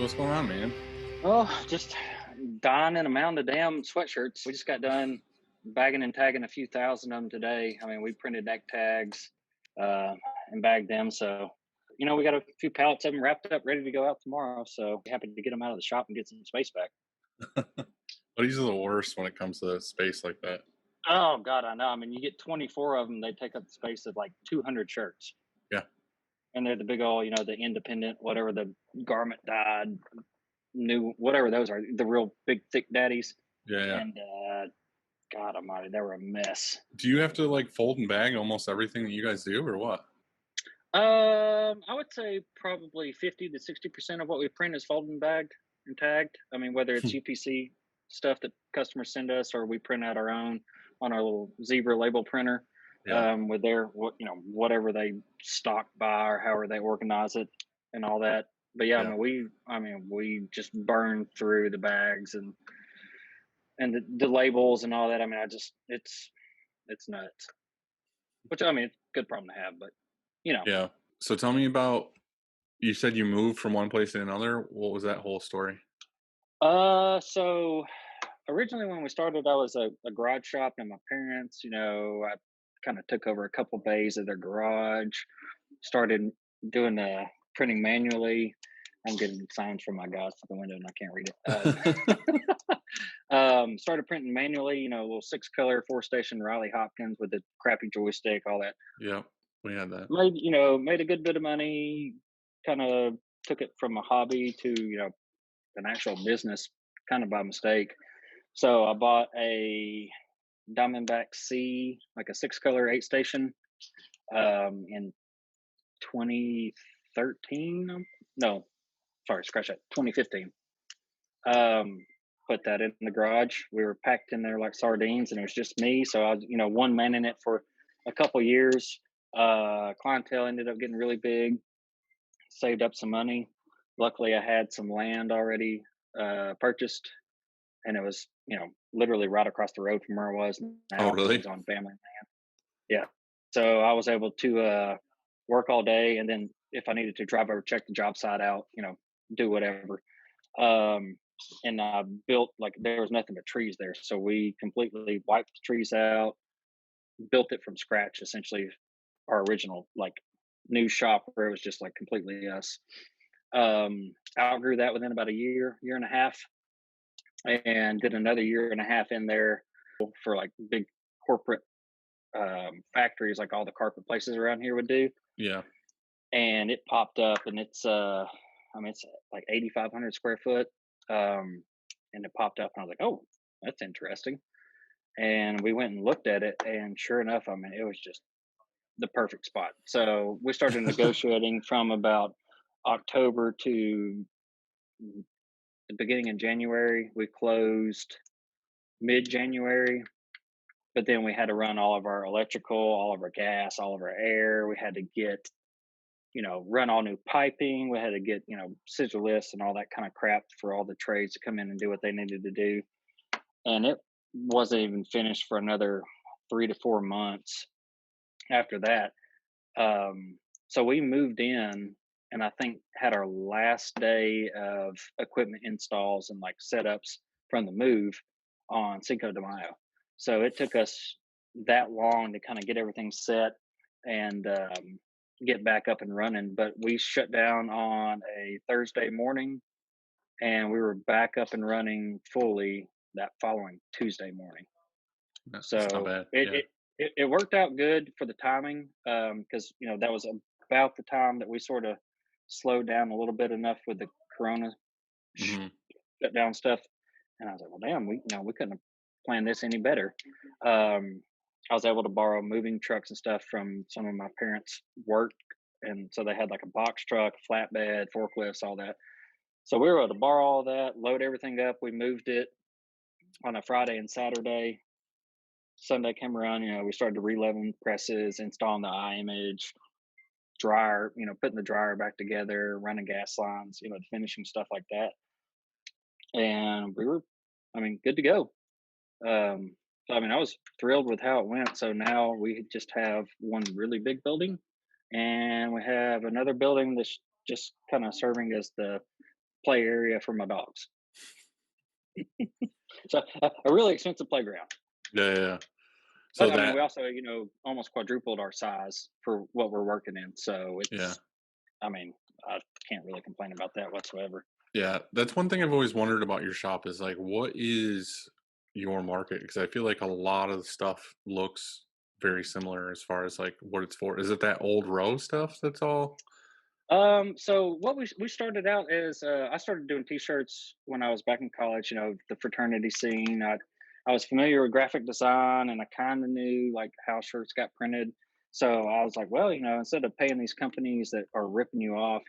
What's going on, man? Oh, just dying in a mound of damn sweatshirts. We just got done bagging and tagging a few thousand of them today. I mean, we printed neck tags uh, and bagged them. So, we got a few pallets of them wrapped up, ready to go out tomorrow. So, happy to get them out of the shop and get some space back. But these are the worst when it comes to space like that. Oh, God, I know. I mean, you get 24 of them, they take up the space of like 200 shirts. Yeah. And they're the big old, the independent, whatever the garment dyed, new, whatever those are, the real big, thick daddies. Yeah. And God almighty, they were a mess. Do you have to like fold and bag almost everything that you guys do, or what? I would say probably 50 to 60% of what we print is folded and bagged and tagged. I mean, whether it's UPC stuff that customers send us or we print out our own on our little zebra label printer, Yeah. with their whatever they stock by or however they organize it and all that. But yeah, Yeah. we just burn through the bags and the labels and all that. I mean, it's nuts. Which I mean, it's a good problem to have, but Yeah. So tell me about, you said you moved from one place to another. What was that whole story? So originally when we started, I was a garage shop, and my parents, I kind of took over a couple bays of their garage, started doing the printing manually. I'm getting signs from my guys to the window and I can't read it. Started printing manually, a little 6-color 4-station Riley Hopkins with the crappy joystick, all that. Yeah, we had that. Made a good bit of money. Kind of took it from a hobby to an actual business, kind of by mistake. So I bought a Diamondback C, like a 6-color 8-station, in 2013. No, sorry, scratch that. 2015. Put that in the garage. We were packed in there like sardines, and it was just me. So I was, one man in it for a couple years. Clientele ended up getting really big. Saved up some money. Luckily, I had some land already purchased, and it was, literally right across the road from where I was now. Oh, really? It was on family land. Yeah. So I was able to work all day, and then if I needed to drive over, check the job site out, do whatever. And I built, like, there was nothing but trees there. So we completely wiped the trees out, built it from scratch, essentially our original, like, new shop where it was just like completely us. Outgrew that within about a year and a half, and did another year and a half in there for like big corporate factories, like all the carpet places around here would do. Yeah. And it popped up, and it's like 8,500 square foot. And it popped up, and I was like, oh, that's interesting. And we went and looked at it, and sure enough, I mean, it was just the perfect spot. So we started negotiating from about October to the beginning of January. We closed mid-January, but then we had to run all of our electrical, all of our gas, all of our air. We had to get, run all new piping. We had to get, scissor lifts and all that kind of crap for all the trades to come in and do what they needed to do. And it wasn't even finished for another 3 to 4 months after that. So we moved in, and I think had our last day of equipment installs and like setups from the move on Cinco de Mayo. So it took us that long to kind of get everything set and get back up and running. But we shut down on a Thursday morning, and we were back up and running fully that following Tuesday morning. That's So not bad. it worked out good for the timing, because that was about the time that we sort of slowed down a little bit enough with the Corona Mm-hmm. shut down stuff. And I was like, well, damn, we couldn't have planned this any better. I was able to borrow moving trucks and stuff from some of my parents' work, and so they had like a box truck, flatbed, forklifts, all that. So we were able to borrow all that, load everything up. We moved it on a Friday and Saturday. Sunday came around, we started to re-leveling presses, installing the eye image, dryer, putting the dryer back together, running gas lines, the finishing stuff like that. And we were, good to go. So, I was thrilled with how it went. So now we just have one really big building, and we have another building that's just kind of serving as the play area for my dogs. So a really expensive playground. Yeah, yeah, yeah. So But I mean, that we also, almost quadrupled our size for what we're working in. So yeah. I mean, I can't really complain about that whatsoever. Yeah, that's one thing I've always wondered about your shop is like, what is your market? Because I feel like a lot of the stuff looks very similar as far as like what it's for. Is it that old row stuff that's all? So what we started out as I started doing t-shirts when I was back in college. The fraternity scene. I was familiar with graphic design, and I kind of knew like how shirts got printed. So I was like, well, instead of paying these companies that are ripping you off,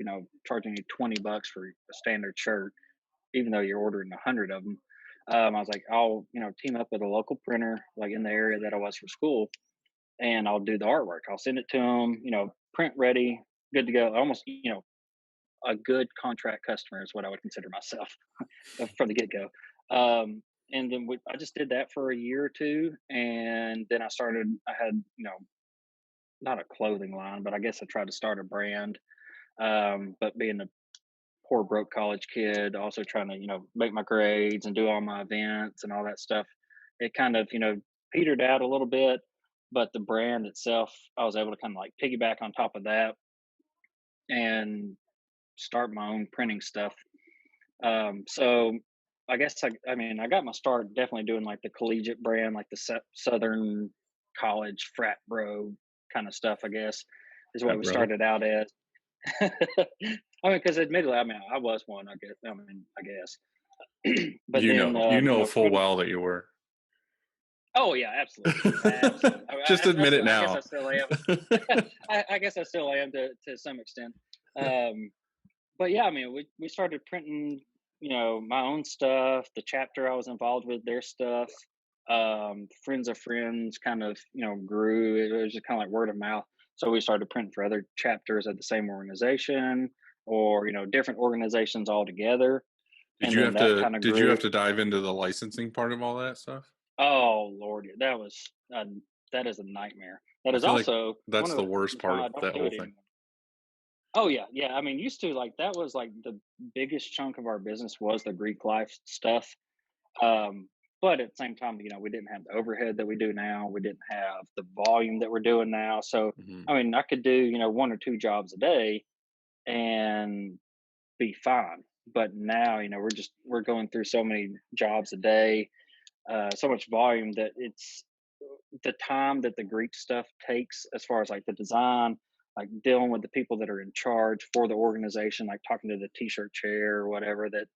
charging you $20 for a standard shirt, even though you're ordering 100 of them, I was like, I'll team up with a local printer like in the area that I was for school, and I'll do the artwork. I'll send it to them, print ready, good to go. Almost, a good contract customer is what I would consider myself from the get go. And then I just did that for a year or two, and then I had not a clothing line, but I guess I tried to start a brand. But being a poor broke college kid, also trying to make my grades and do all my events and all that stuff, it kind of petered out a little bit. But the brand itself, I was able to kind of like piggyback on top of that and start my own printing stuff. So I guess I mean I got my start definitely doing like the collegiate brand, like the Southern college frat bro kind of stuff. I guess is what That we bro. started out as. I mean, because admittedly, I mean, I was one. I guess. I mean, I guess. But then, You know full from well that you were. oh yeah, absolutely, absolutely. Just admit it I guess I now. still am. I guess I still am to some extent. Um, but yeah, I mean, we started printing, my own stuff. The chapter I was involved with, their stuff. Friends of friends kind of, grew. It was just kind of like word of mouth. So we started printing for other chapters of the same organization, or different organizations altogether. And then that kind of Did you have grew. to dive into the licensing part of all that stuff? Oh Lord, yeah, that is a nightmare. That I is feel like also one that's of the the worst reasons part why I of don't that do whole it thing. anymore. Oh yeah, yeah. I mean, used to like that was like the biggest chunk of our business was the Greek life stuff. Um, but at the same time, we didn't have the overhead that we do now. We didn't have the volume that we're doing now. So Mhm. I mean, I could do one or two jobs a day and be fine. But now, we're going through so many jobs a day, so much volume that it's the time that the Greek stuff takes as far as like the design, like dealing with the people that are in charge for the organization, like talking to the t-shirt chair or whatever that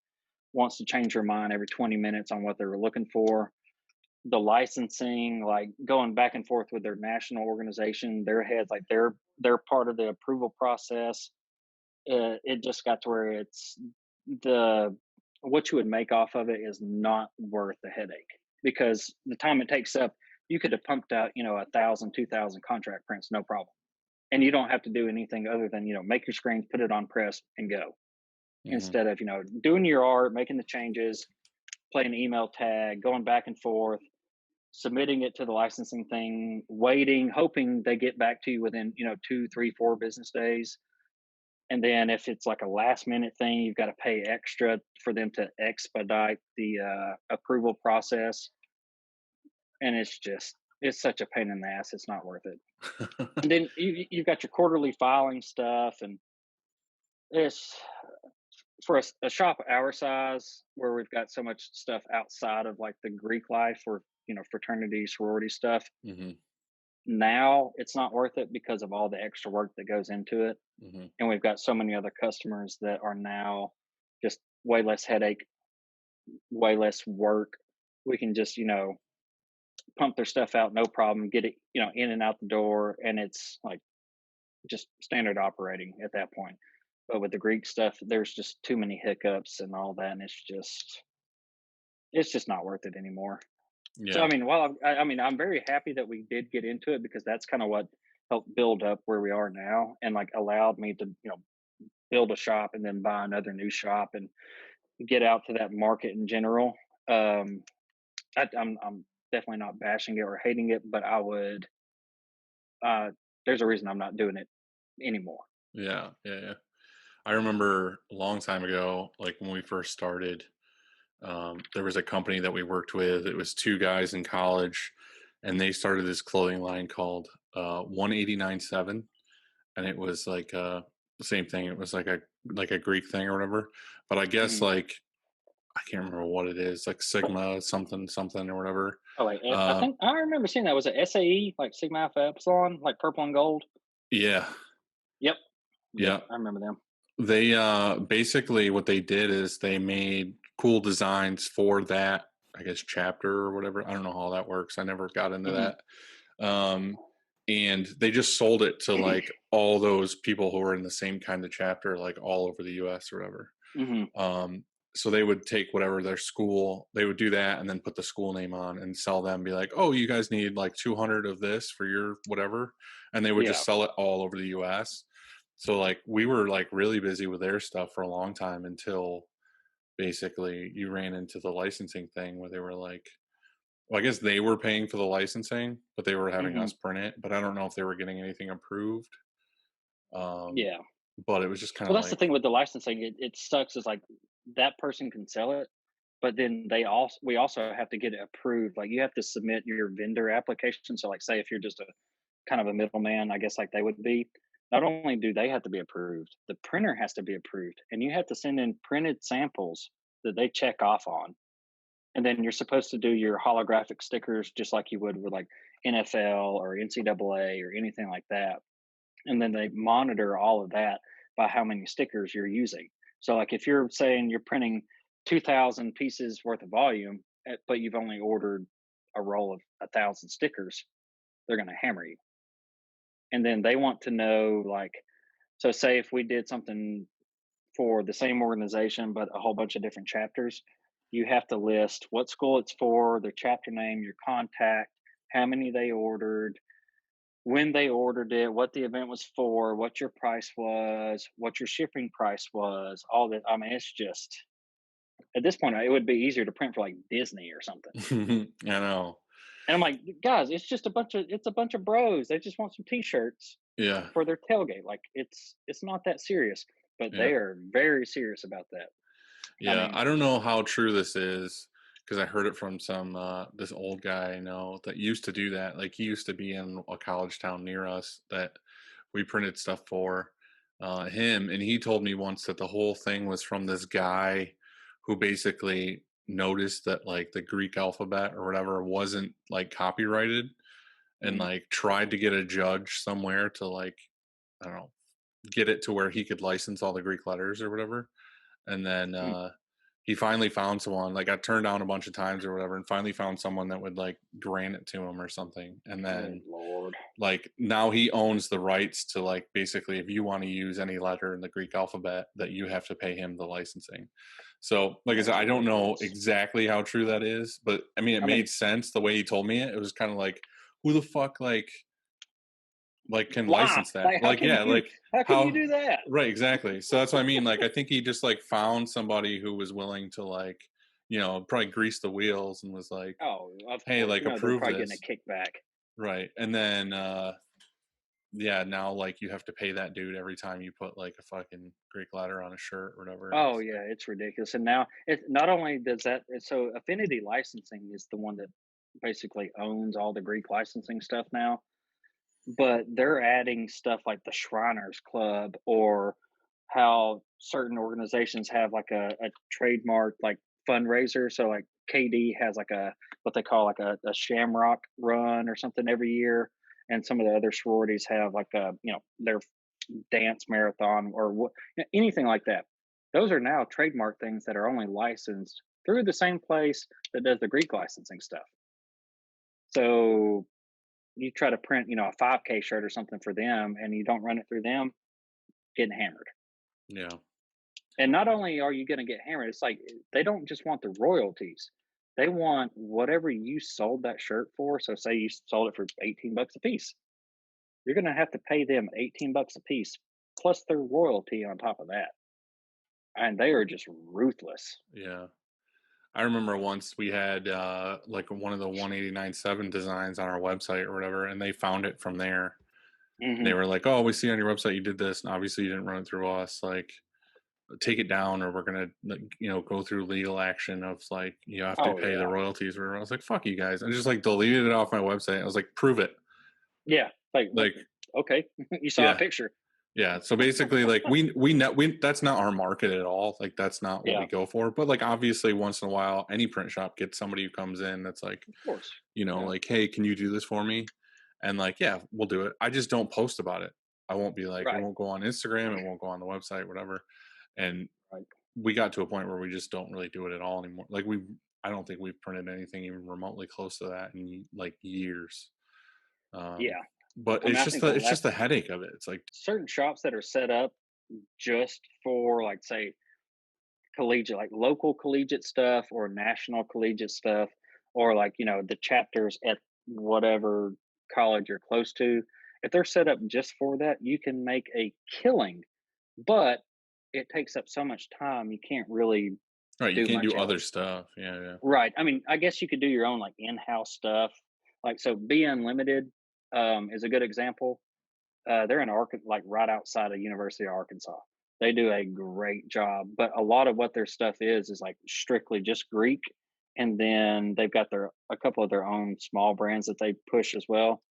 wants to change your mind every 20 minutes on what they were looking for. The licensing, like going back and forth with their national organization, their heads, like they're part of the approval process. It just got to where it's the what you would make off of it is not worth the headache, because the time it takes up, you could have pumped out 1,000, 2,000 contract prints, no problem, and you don't have to do anything other than make your screens, put it on press, and go. Mhm. Instead of doing your art, making the changes, playing email tag, going back and forth, submitting it to the licensing thing, waiting, hoping they get back to you within 2, 3, 4 business days. And then if it's like a last minute thing, you've got to pay extra for them to expedite the approval process. And it's such a pain in the ass. It's not worth it. And then you've got your quarterly filing stuff, and it's for a shop our size where we've got so much stuff outside of like the Greek life or fraternity sorority stuff. Mhm. Now it's not worth it because of all the extra work that goes into it, Mhm. and we've got so many other customers that are now just way less headache, way less work. We can just pump their stuff out, no problem, get it in and out the door, and it's like just standard operating at that point. But with the Greek stuff, there's just too many hiccups and all that, and it's just not worth it anymore. So Yeah. I mean, while I mean, I'm very happy that we did get into it, because that's kind of what helped build up where we are now, and like allowed me to build a shop and then buy another new shop and get out to that market in general. Um, I'm definitely not bashing it or hating it, but I would. Uh, there's a reason I'm not doing it anymore. Yeah. Yeah. Yeah. I remember a long time ago, like when we first started, there was a company that we worked with. It was two guys in college, and they started this clothing line called 189.7, and it was like the same thing. It was like a Greek thing or whatever. But I guess Mhm. like I can't remember what it is, like Sigma something something or whatever. Oh, wait, I Uh, think I remember seeing that. Was it SAE, like Sigma Alpha Epsilon, like purple and gold? yeah, Yep. Yep, yeah. I remember them. They basically what they did is they made cool designs for that, I guess, chapter or whatever. I don't know how that works. I never got into Mhm. that. Um, and they just sold it to like all those people who were in the same kind of chapter, like all over the US or whatever. Mhm. Um, so they would take whatever their school, they would do that and then put the school name on and sell them, be like, oh, you guys need like 200 of this for your whatever. And they would Yeah. just sell it all over the US. So like we were like really busy with their stuff for a long time until basically you ran into the licensing thing where they were like, well, I guess they were paying for the licensing, but they were having Mhm. us print it. But I don't know if they were getting anything approved. Um, Yeah. but it was just kind Well, of that's the like, thing with the licensing. It sucks. Is like that person can sell it, but then we also have to get it approved. Like you have to submit your vendor application. So, like, say if you're just a kind of a middleman, I guess like they would be. Not only do they have to be approved, the printer has to be approved, and you have to send in printed samples that they check off on. And then you're supposed to do your holographic stickers just like you would with like NFL or NCAA or anything like that. And then they monitor all of that by how many stickers you're using. So, like, if you're saying you're printing 2,000 pieces worth of volume, but you've only ordered a roll of 1,000 stickers, they're going to hammer you. And then they want to know, like, so say if we did something for the same organization, but a whole bunch of different chapters, you have to list what school it's for, their chapter name, your contact, how many they ordered, when they ordered it, what the event was for, what your price was, what your shipping price was, all that. I mean, it's just at this point, it would be easier to print for like Disney or something. I know. And I'm like, guys, it's a bunch of bros. They just want some t-shirts Yeah. for their tailgate. Like it's not that serious, but Yeah. they are very serious about that. I Yeah, mean, I don't know how true this is because I heard it from some this old guy I know that used to do that. Like he used to be in a college town near us that we printed stuff for him, and he told me once that the whole thing was from this guy who basically noticed that like the Greek alphabet or whatever wasn't like copyrighted and mhm, like tried to get a judge somewhere to like I don't know get it to where he could license all the Greek letters or whatever and then mhm. he finally found someone like got turned down a bunch of times or whatever and finally found someone that would like grant it to him or something and Good then lord. like now he owns the rights to like basically if you want to use any letter in the Greek alphabet that you have to pay him the licensing. So like I said, That's I don't know ridiculous. exactly how true that is, but I mean it I mean, made sense the way he told me it. It was kind of like who the fuck like can why? license that? Like, Like yeah, like how can you how do that? right, exactly. So that's what I mean. Like I think he just like found somebody who was willing to like, probably grease the wheels and was like, Oh, of "Hey, course. like You know, they're approve probably getting this." a kickback. Right. And then yeah, now like you have to pay that dude every time you put like a fucking Greek letter on a shirt or whatever. Oh It's like yeah, it's ridiculous. And now it not only does that, so Affinity Licensing is the one that basically owns all the Greek licensing stuff now, but they're adding stuff like the Shriners Club or how certain organizations have like a trademark like fundraiser. So like KD has like a what they call like a Shamrock run or something every year, and some of the other sororities have like a their dance marathon or anything like that. Those are now trademark things that are only licensed through the same place that does the Greek licensing stuff. So you try to print, a 5K shirt or something for them and you don't run it through them, getting hammered. yeah. And not only are you going to get hammered, it's like they don't just want the royalties. They want whatever you sold that shirt for. So say you sold it for 18 bucks a piece. You're going to have to pay them 18 bucks a piece plus their royalty on top of that. And they are just ruthless. Yeah. I remember once we had like one of the 189.7 designs on our website or whatever, and they found it from there. And they Mhm. were like, "Oh, we see on your website you did this, and obviously you didn't run it through us." Like, take it down, or we're gonna go through legal action of like you have to Oh pay the yeah, royalties. Or I was like, fuck you guys. I just like deleted it off my website. I was like, prove it. yeah. Like what? Like, Okay, you saw a yeah. picture. Yeah, so basically, like we that's not our market at all. Like that's not what we Yeah, go for. But like obviously, once in a while, any print shop gets somebody who comes in that's like, of course. Yeah, like, hey, can you do this for me? And like, yeah, we'll do it. I just don't post about it. I won't be like, it right, won't go on Instagram, it won't go on the website, whatever. And right. we got to a point where we just don't really do it at all anymore. Like I don't think we've printed anything even remotely close to that in like years. Um, Yeah, but I mean, I think the it's just last the headache of it. It's like, certain shops that are set up just for like say collegiate, like local collegiate stuff or national collegiate stuff, or like the chapters at whatever college you're close to. If they're set up just for that, you can make a killing, but it takes up so much time you can't really right, you do can't much do other else. stuff. Yeah, yeah. Right. I mean, I guess you could do your own like in-house stuff. Like so Be Unlimited is a good example. They're in like right outside of University of Arkansas. They do a great job, but a lot of what their stuff is like strictly just Greek, and then they've got their a couple of their own small brands that they push as well.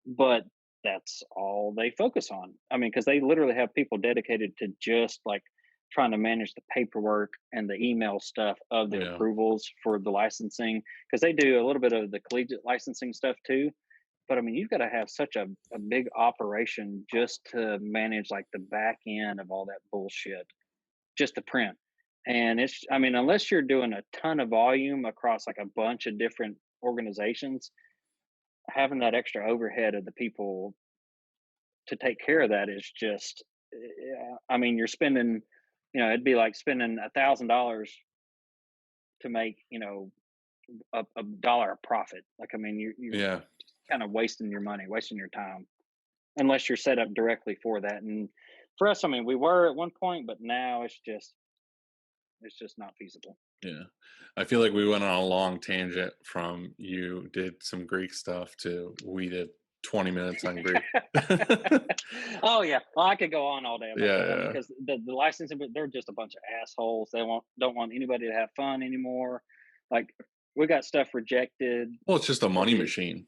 But that's all they focus on. I mean, because they literally have people dedicated to just like trying to manage the paperwork and the email stuff of the Yeah. approvals for the licensing, because they do a little bit of the collegiate licensing stuff too. But I mean, you've got to have such a big operation just to manage like the back end of all that bullshit, just to print. And it's, I mean, unless you're doing a ton of volume across like a bunch of different organizations, having that extra overhead of the people to take care of that is just, yeah, I mean, you're spending, it'd be like spending $1,000 to make, a dollar of profit. Like, I mean, you're Yeah. kind of wasting your money, wasting your time, unless you're set up directly for that. And for us, I mean, we were at one point, but now it's just not feasible. Yeah. I feel like we went on a long tangent from you did some Greek stuff to we did 20 minutes on Greek. Oh yeah, well, I could go on all day about Yeah, that. I mean, yeah. because the licensing, but they're just a bunch of assholes. They don't want anybody to have fun anymore. Like we got stuff rejected. Well, it's just a money It, machine.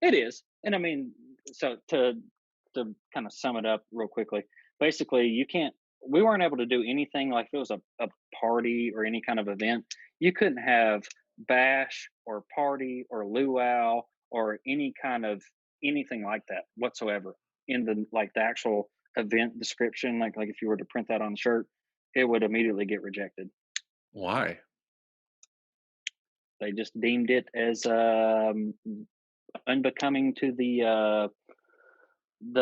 it is, and I mean, so to kind of sum it up real quickly, basically, you can't. We weren't able to do anything like if it was a party or any kind of event. You couldn't have bash or party or luau or any kind of anything like that whatsoever in the like the actual event description. Like if you were to print that on a shirt, it would immediately get rejected. Why? They just deemed it as unbecoming to the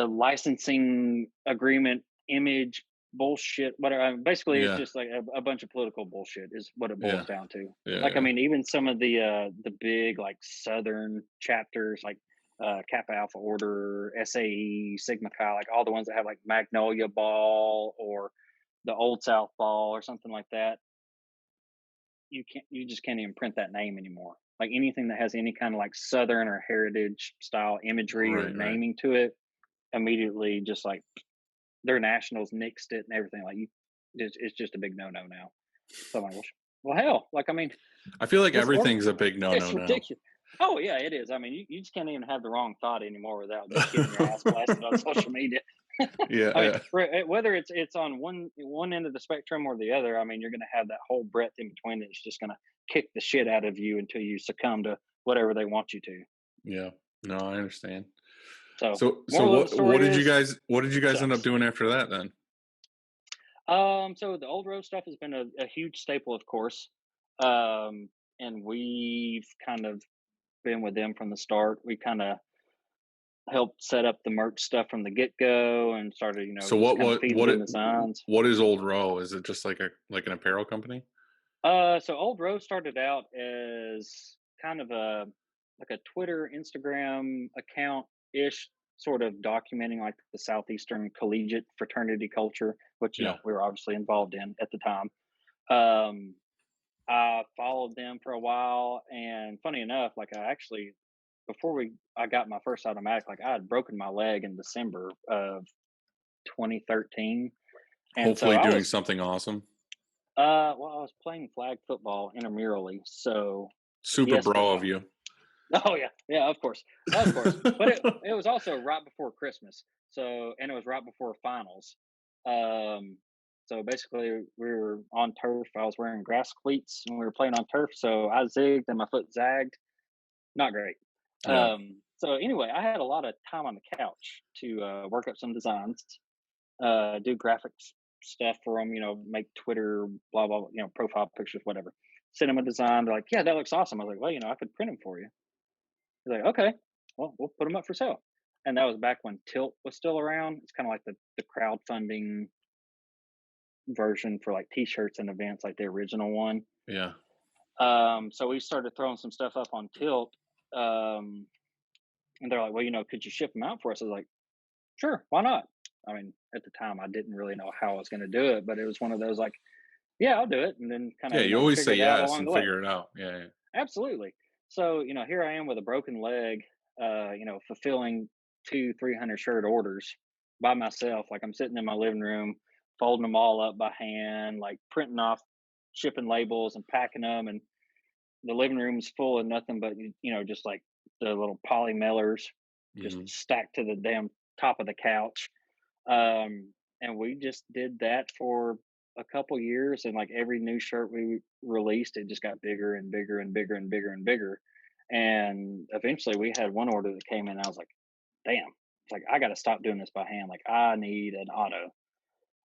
licensing agreement image bullshit, whatever. I mean, basically it's Yeah. just like a bunch of political bullshit is what it boils Yeah. down to. Yeah, Like I yeah. mean, even some of the big like southern chapters like Kappa Alpha Order, SAE, Sigma Chi, like all the ones that have like Magnolia Ball or the Old South Ball or something like that, you just can't even print that name anymore. Like anything that has any kind of like southern or heritage style imagery or Right, right. naming to it, immediately just like their nationals nixed it and everything. Like it's just a big no no now. So I'm like, well, hell, like I mean, I feel like this org, everything's a big no no it's now. ridiculous. Oh yeah, it is. I mean, you just can't even have the wrong thought anymore without just getting your ass blasted on social media. Yeah, I mean, yeah. whether it's on one end of the spectrum or the other, I mean, you're going to have that whole breadth in between that's just going to kick the shit out of you until you succumb to whatever they want you to. Yeah. No, I understand. So, So moral of the what story did you is, guys end up sucks. doing after that then? So the old road stuff has been a huge staple, of course. And we've kind of been with them from the start. We kind of helped set up the merch stuff from the get go and started, So just kind of feeding them the signs. what is Old Row? Is it just like a like an apparel company? So Old Row started out as kind of a like a Twitter, Instagram account ish, sort of documenting like the southeastern collegiate fraternity culture, which Yeah. we were obviously involved in at the time. Um, I followed them for a while, and funny enough, like I actually before I got my first automatic, like I had broken my leg in December of 2013, And so Hopefully I doing was, something awesome. well, I was playing flag football intramurally. So Super yes, but bro no. of you. Oh yeah, yeah, of course. But it was also right before Christmas, so and it was right before finals. Um, so basically, we were on turf. I was wearing grass cleats, and we were playing on turf. So I zigged, and my foot zagged. Not great. Yeah. So anyway, I had a lot of time on the couch to work up some designs, do graphics stuff for them. You know, make Twitter, blah blah, blah, you know, profile pictures, whatever. Send them a design. They're like, "Yeah, that looks awesome." I was like, "Well, you know, I could print them for you." He's like, "Okay, well, we'll put them up for sale." And that was back when Tilt was still around. It's kind of like the crowdfunding version for like T-shirts and events, like the original one. Yeah. So we started throwing some stuff up on Tilt, um, and they're like, "Well, you know, could you ship them out for us?" I was like, "Sure, why not?" I mean, at the time, I didn't really know how I was going to do it, but it was one of those like, "Yeah, I'll do it," and then kind Yeah, of you always figure say it out yes along and the way. figure it out. Yeah, yeah. Absolutely. So, you know, here I am with a broken leg, you know, fulfilling 300 shirt orders by myself. Like I'm sitting in my living room, folding them all up by hand, like printing off shipping labels and packing them. And the living room's full of nothing but, you know, just like the little poly mailers just Mhm. stacked to the damn top of the couch. And we just did that for a couple years, and like every new shirt we released, it just got bigger and bigger and bigger and bigger and bigger. And eventually, we had one order that came in. And I was like, "Damn!" It's like I got to stop doing this by hand. Like I need an auto.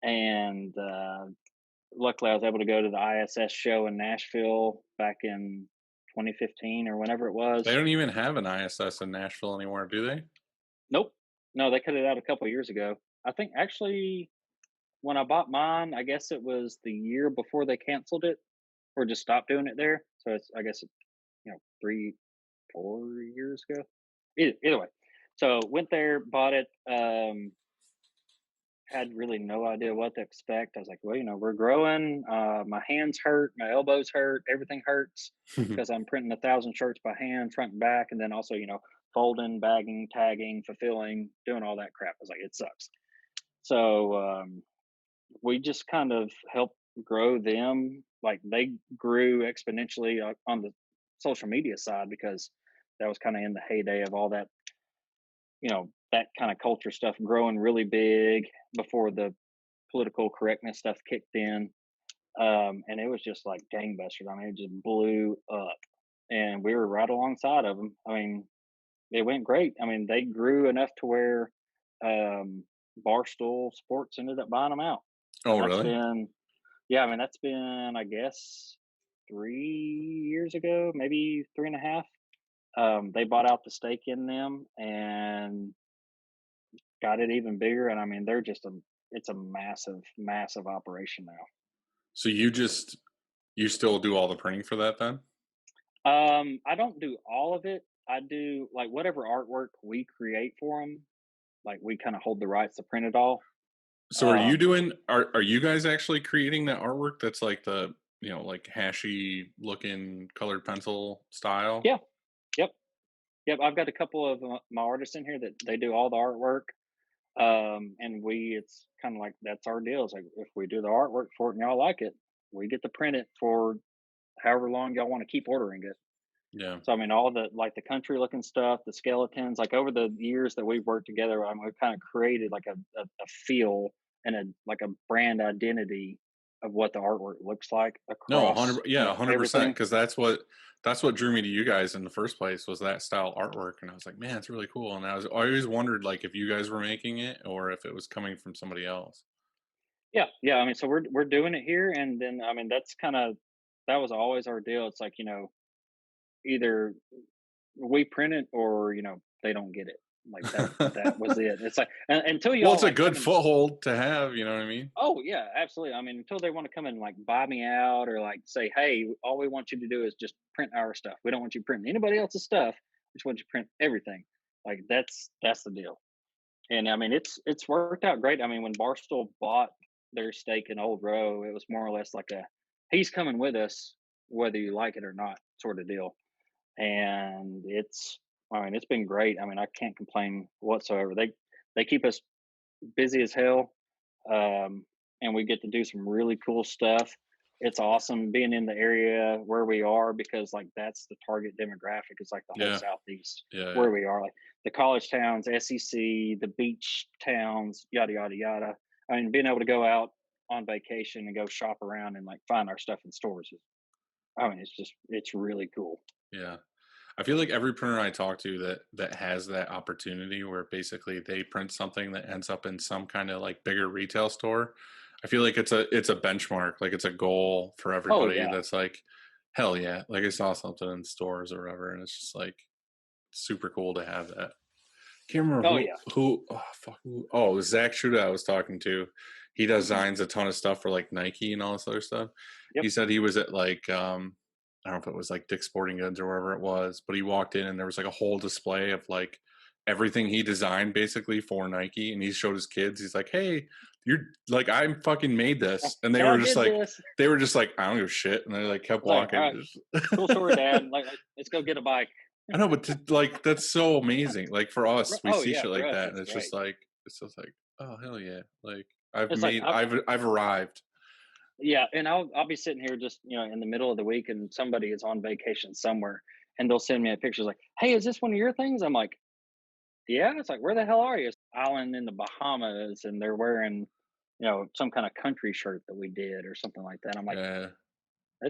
And luckily, I was able to go to the ISS show in Nashville back in 2015 or whenever it They was. don't even have an ISS in Nashville anymore, do they? Nope, no, they cut it out a couple years ago. I think actually when I bought mine, I guess it was the year before they canceled it or just stopped doing it there. So it's, I guess, you know, 3, 4 years ago. Either way, so went there, bought it. Had really no idea what to expect. I was like, well, you know, we're growing. My hands hurt, my elbows hurt, everything hurts because I'm printing 1,000 shirts by hand, front and back, and then also, you know, folding, bagging, tagging, fulfilling, doing all that crap. I was like, it sucks. So we just kind of helped grow them. Like they grew exponentially on the social media side because that was kind of in the heyday of all that, you know, that kind of culture stuff growing really big before the political correctness stuff kicked in. And it was just like gangbusters. I mean, it just blew up, and we were right alongside of them. I mean, it went great. I mean, they grew enough to where um, Barstool Sports ended up buying them out. Oh, And that's really? been, yeah, I mean, that's been, I guess, 3 years ago, maybe three and a half. They bought out the stake in them and got it even bigger. And I mean, they're just it's a massive, massive operation now. So you still do all the printing for that then? I don't do all of it. I do like whatever artwork we create for them. Like we kind of hold the rights to print it all. So Um, are you guys actually creating that artwork that's like the, like hashy looking colored pencil style? yeah, yep, yep. I've got a couple of my artists in here that they do all the artwork. And it's kind of like that's our deal. It's like if we do the artwork for it and y'all like it, we get to print it for however long y'all want to keep ordering it. Yeah. So I mean, all the like the country looking stuff, the skeletons, like over the years that we've worked together, we've kind of created like a feel and a like a brand identity of what the artwork looks like No, across, 100 yeah, everything. 100% because that's what drew me to you guys in the first place was that style artwork, and I was like, "Man, it's really cool." And I always wondered like if you guys were making it or if it was coming from somebody else. Yeah, yeah. I mean, so we're doing it here, and then I mean that's kind of that was always our deal. It's like either we print it or they don't get it. Like that was it. It's like until Well, y'all it's a like come good and foothold to have, you know what I mean? oh yeah, absolutely. I mean, until they want to come and like buy me out or like say, hey, all we want you to do is just print our stuff. We don't want you printing anybody else's stuff. We just want you to print everything. Like that's the deal. And I mean, it's worked out great. I mean, when Barstool bought their stake in Old Row, it was more or less like a he's coming with us whether you like it or not sort of deal. And I mean, it's been great. I mean, I can't complain whatsoever. They keep us busy as hell. and we get to do some really cool stuff. It's awesome being in the area where we are because like that's the target demographic is like the whole Yeah. southeast Yeah. Yeah. where we are, like the college towns, SEC, the beach towns, yada yada yada. I mean, being able to go out on vacation and go shop around and like find our stuff in stores is, I mean, it's really cool. Yeah. I feel like every printer I talk to that has that opportunity where basically they print something that ends up in some kind of like bigger retail store. I feel like it's a benchmark, like it's a goal for Oh everybody yeah. that's like, hell yeah, like I saw something in stores or whatever, and it's just like super cool to have that. Can't remember Oh yeah. oh, it was Zach Shuda I was talking to. He Hmm. designs a ton of stuff for like Nike and all this other stuff. Yep. He said he was at like I don't know if it was like Dick's Sporting Goods or wherever it was, but he walked in and there was like a whole display of like everything he designed basically for Nike, and he showed his kids. He's like, "Hey, you're like I fucking made this," and I did this. they were just like, "I don't give a shit," and they like kept It's like, all walking. right, cool story, Dad. Like, let's go get a bike. I know, but like that's so amazing. Like for us, we Oh see yeah, shit for like us, that, and it's great. it's just like, oh hell yeah! Like It's like I've arrived. yeah, and I'll be sitting here just in the middle of the week, and somebody is on vacation somewhere, and they'll send me a picture like, "Hey, is this one of your things?" I'm like, "Yeah." It's like, "Where the hell are you?" It's island in the Bahamas, and they're wearing some kind of country shirt that we did or something like that. I'm like, Yeah,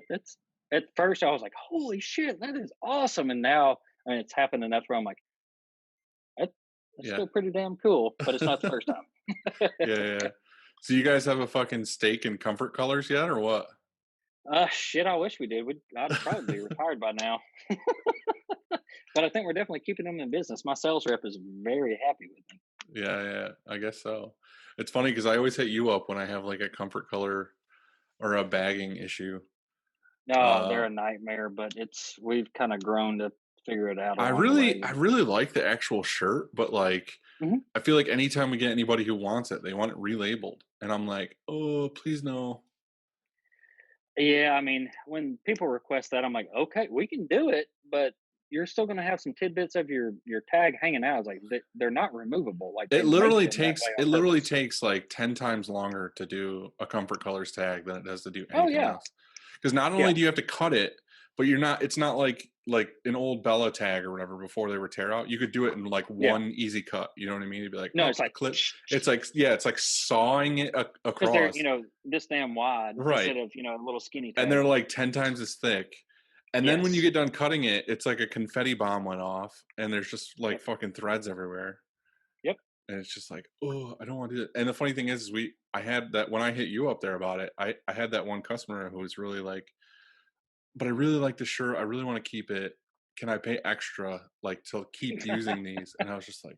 that's at first I was like, "Holy shit, that is awesome!" And now, I mean, it's happened, and that's where I'm like, that, that's yeah, still pretty damn cool, but it's not the first time. yeah, yeah. So you guys have a fucking stake in Comfort Colors yet, or what? Shit, I wish we did. I'd probably be retired by now. But I think we're definitely keeping them in business. My sales rep is very happy with them. Yeah, yeah, I guess so. It's funny because I always hit you up when I have like a Comfort Color or a bagging issue. No, they're Uh, a nightmare, but we've kind of grown to figure it out along the I way. really like the actual shirt, but like Mhm. I feel like anytime we get anybody who wants it, they want it relabeled, and I'm like, oh, please no. Yeah, I mean, when people request that, I'm like, okay, we can do it, but you're still going to have some tidbits of your tag hanging out. It's like they're not removable. Like they make them that way on It literally purpose. takes like 10 times longer to do a Comfort Colors tag than it does to do Oh anything yeah, else. Because not yeah, only do you have to cut it, but it's not like an old Bella tag or whatever before they were tear out. You could do it in like yeah. one easy cut. You know what I mean? You'd be like, No, oh, it's like clip. It's like, yeah, it's like sawing it because they're across. this damn wide Right. instead of a little skinny And tag. they're like 10 times as thick. And then when you Yes. get done cutting it, it's like a confetti bomb went off and there's just like Yep. fucking threads everywhere. Yep. And it's just like, oh, I don't want to do it. And the funny thing is, I had that when I hit you up there about it. I had that one customer who was really like, but I really like the shirt. I really want to keep it. Can I pay extra like to keep using these? And I was just like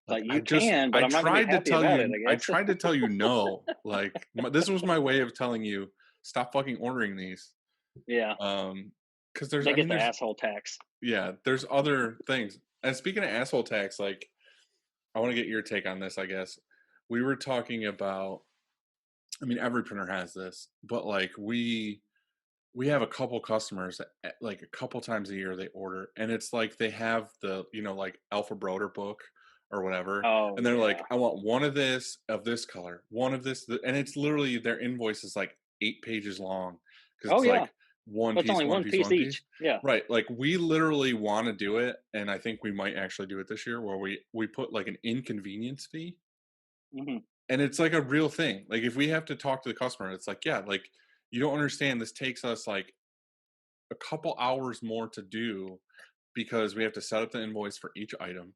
Like you can, but I'm not gonna be happy about it, I I guess. tried to tell you no. Like this was my way of telling you stop fucking ordering these. Yeah. Because there's, They I get mean, the asshole tax. yeah, there's other things. And speaking of asshole tax, like I want to get your take on this. I guess we were talking about. I mean, every printer has this, but like we have a couple customers that like a couple times a year they order, and it's like they have the like Alpha Broder book or whatever, Oh and they're like, yeah. I want one of this of this color, one of this, and it's literally their invoice is like 8 pages long because Oh it's yeah. like one But it's piece, only one one piece, piece one piece. each. Yeah. Right, like we literally want to do it, and I think we might actually do it this year, where we put like an inconvenience fee, Hmm. and it's like a real thing. Like if we have to talk to the customer, it's like, yeah, like you don't understand. This takes us like a couple hours more to do because we have to set up the invoice for each item.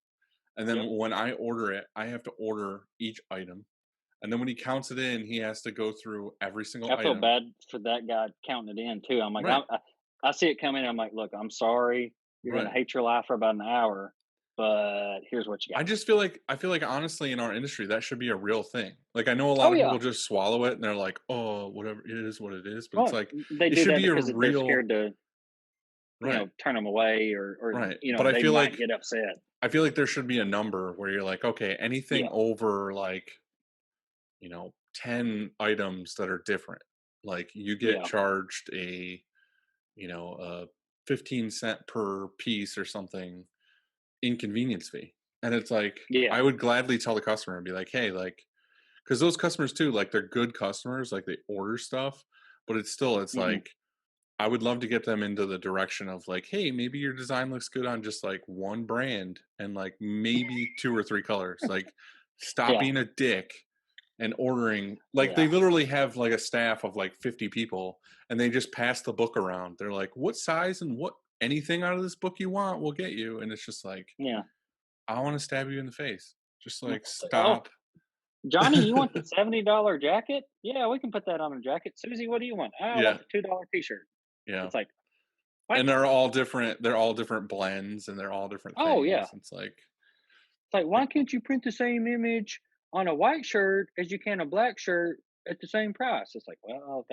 And then Yep. when I order it, I have to order each item. And then when he counts it in, he has to go through every single I feel item. bad for that guy counting it in too. I'm like, Right. I see it coming. I'm like, look, I'm sorry. You're gonna Right. hate your life for about an hour, but here's what you got. I feel like honestly in our industry that should be a real thing. Like I know a lot Oh of yeah. people just swallow it and they're like, "Oh, whatever, it is what it is." But it's Well, like they it do should that be a because they're real. scared to Right. turn them away or Right. But they might get upset. I feel like there should be a number where you're like, "Okay, anything Yeah. over like 10 items that are different. Like you get Yeah. charged a 15-cent per piece or something inconvenience fee. And it's like, Yeah. I would gladly tell the customer and be like, hey, like, because those customers too, like they're good customers, like they order stuff, but it's Hmm. like I would love to get them into the direction of like, hey, maybe your design looks good on just like one brand and like maybe two or three colors. Like, stop Yeah, being a dick and ordering. Like, yeah, they literally have like a staff of like 50 people and they just pass the book around. They're like, what size and what anything out of this book you want, we'll get you. And it's just like, yeah. I want to stab you in the face. Just like, It's like, oh, stop. Johnny, you want the $70 jacket? Yeah, we can put that on a jacket. Susie, what do you want? I want Yeah. the $2 T-shirt. Yeah. It's like, what? And they're all different blends and they're all different Oh yeah. things. It's like, It's like, why can't you print the same image on a white shirt as you can a black shirt at the same price? It's like, well,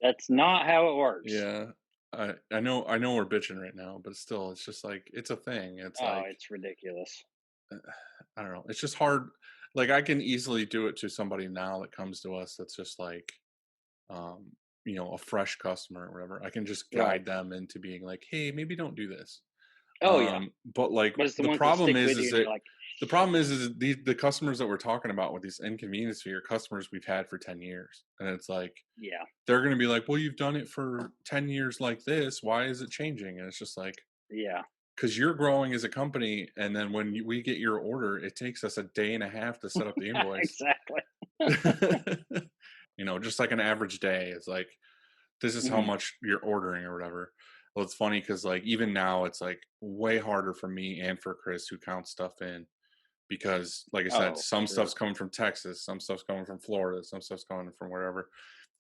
that's not how it works. yeah. I know we're bitching right now, but still, it's just like it's a thing. It's Oh, like it's ridiculous. I don't know. It's just hard. Like I can easily do it to somebody now that comes to us that's just like um, a fresh customer or whatever. I can just Right. guide them into being like, hey, maybe don't do this. Oh yeah. But like But it's the the ones that problem stick is with you is and that you're like, the problem shit. is the customers that we're talking about with these inconvenience fee are customers we've had for 10 years. And it's like Yeah. they're gonna be like, well, you've done it for 10 years like this. Why is it changing? And it's just like, Yeah. because you're growing as a company, and then when we get your order, it takes us a day and a half to set up the invoice. Exactly. Just like an average day. It's like this is how Hmm. much you're ordering or whatever. Well, it's funny because like even now it's like way harder for me and for Chris who counts stuff in because like I said, Oh, for some sure. stuff's coming from Texas, some stuff's coming from Florida, some stuff's coming from wherever.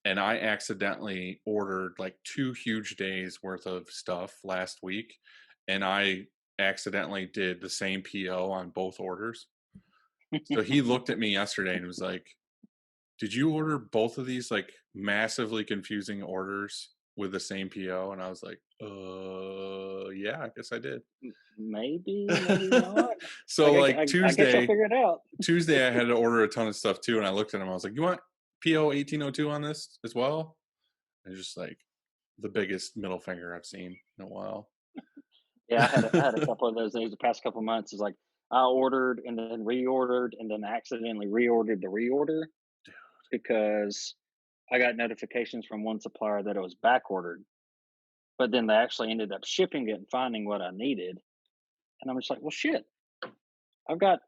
And I accidentally ordered like 2 huge days worth of stuff last week, and I accidentally did the same PO on both orders. So he looked at me yesterday and was like, "Did you order both of these like massively confusing orders with the same PO?" And I was like, yeah, I guess I did." Maybe, maybe not. So Like, like I guess I'll Tuesday, figure it out. Tuesday I had to order a ton of stuff too, and I looked at him. I was like, "You want PO 1802 on this as well?" And just like the biggest middle finger I've seen in a while. Yeah, I had a couple of those days the past couple of months. It's like I ordered and then reordered and then accidentally reordered the reorder because I got notifications from one supplier that it was back ordered, but then they actually ended up shipping it and finding what I needed. And I'm just like, well, shit, I've got,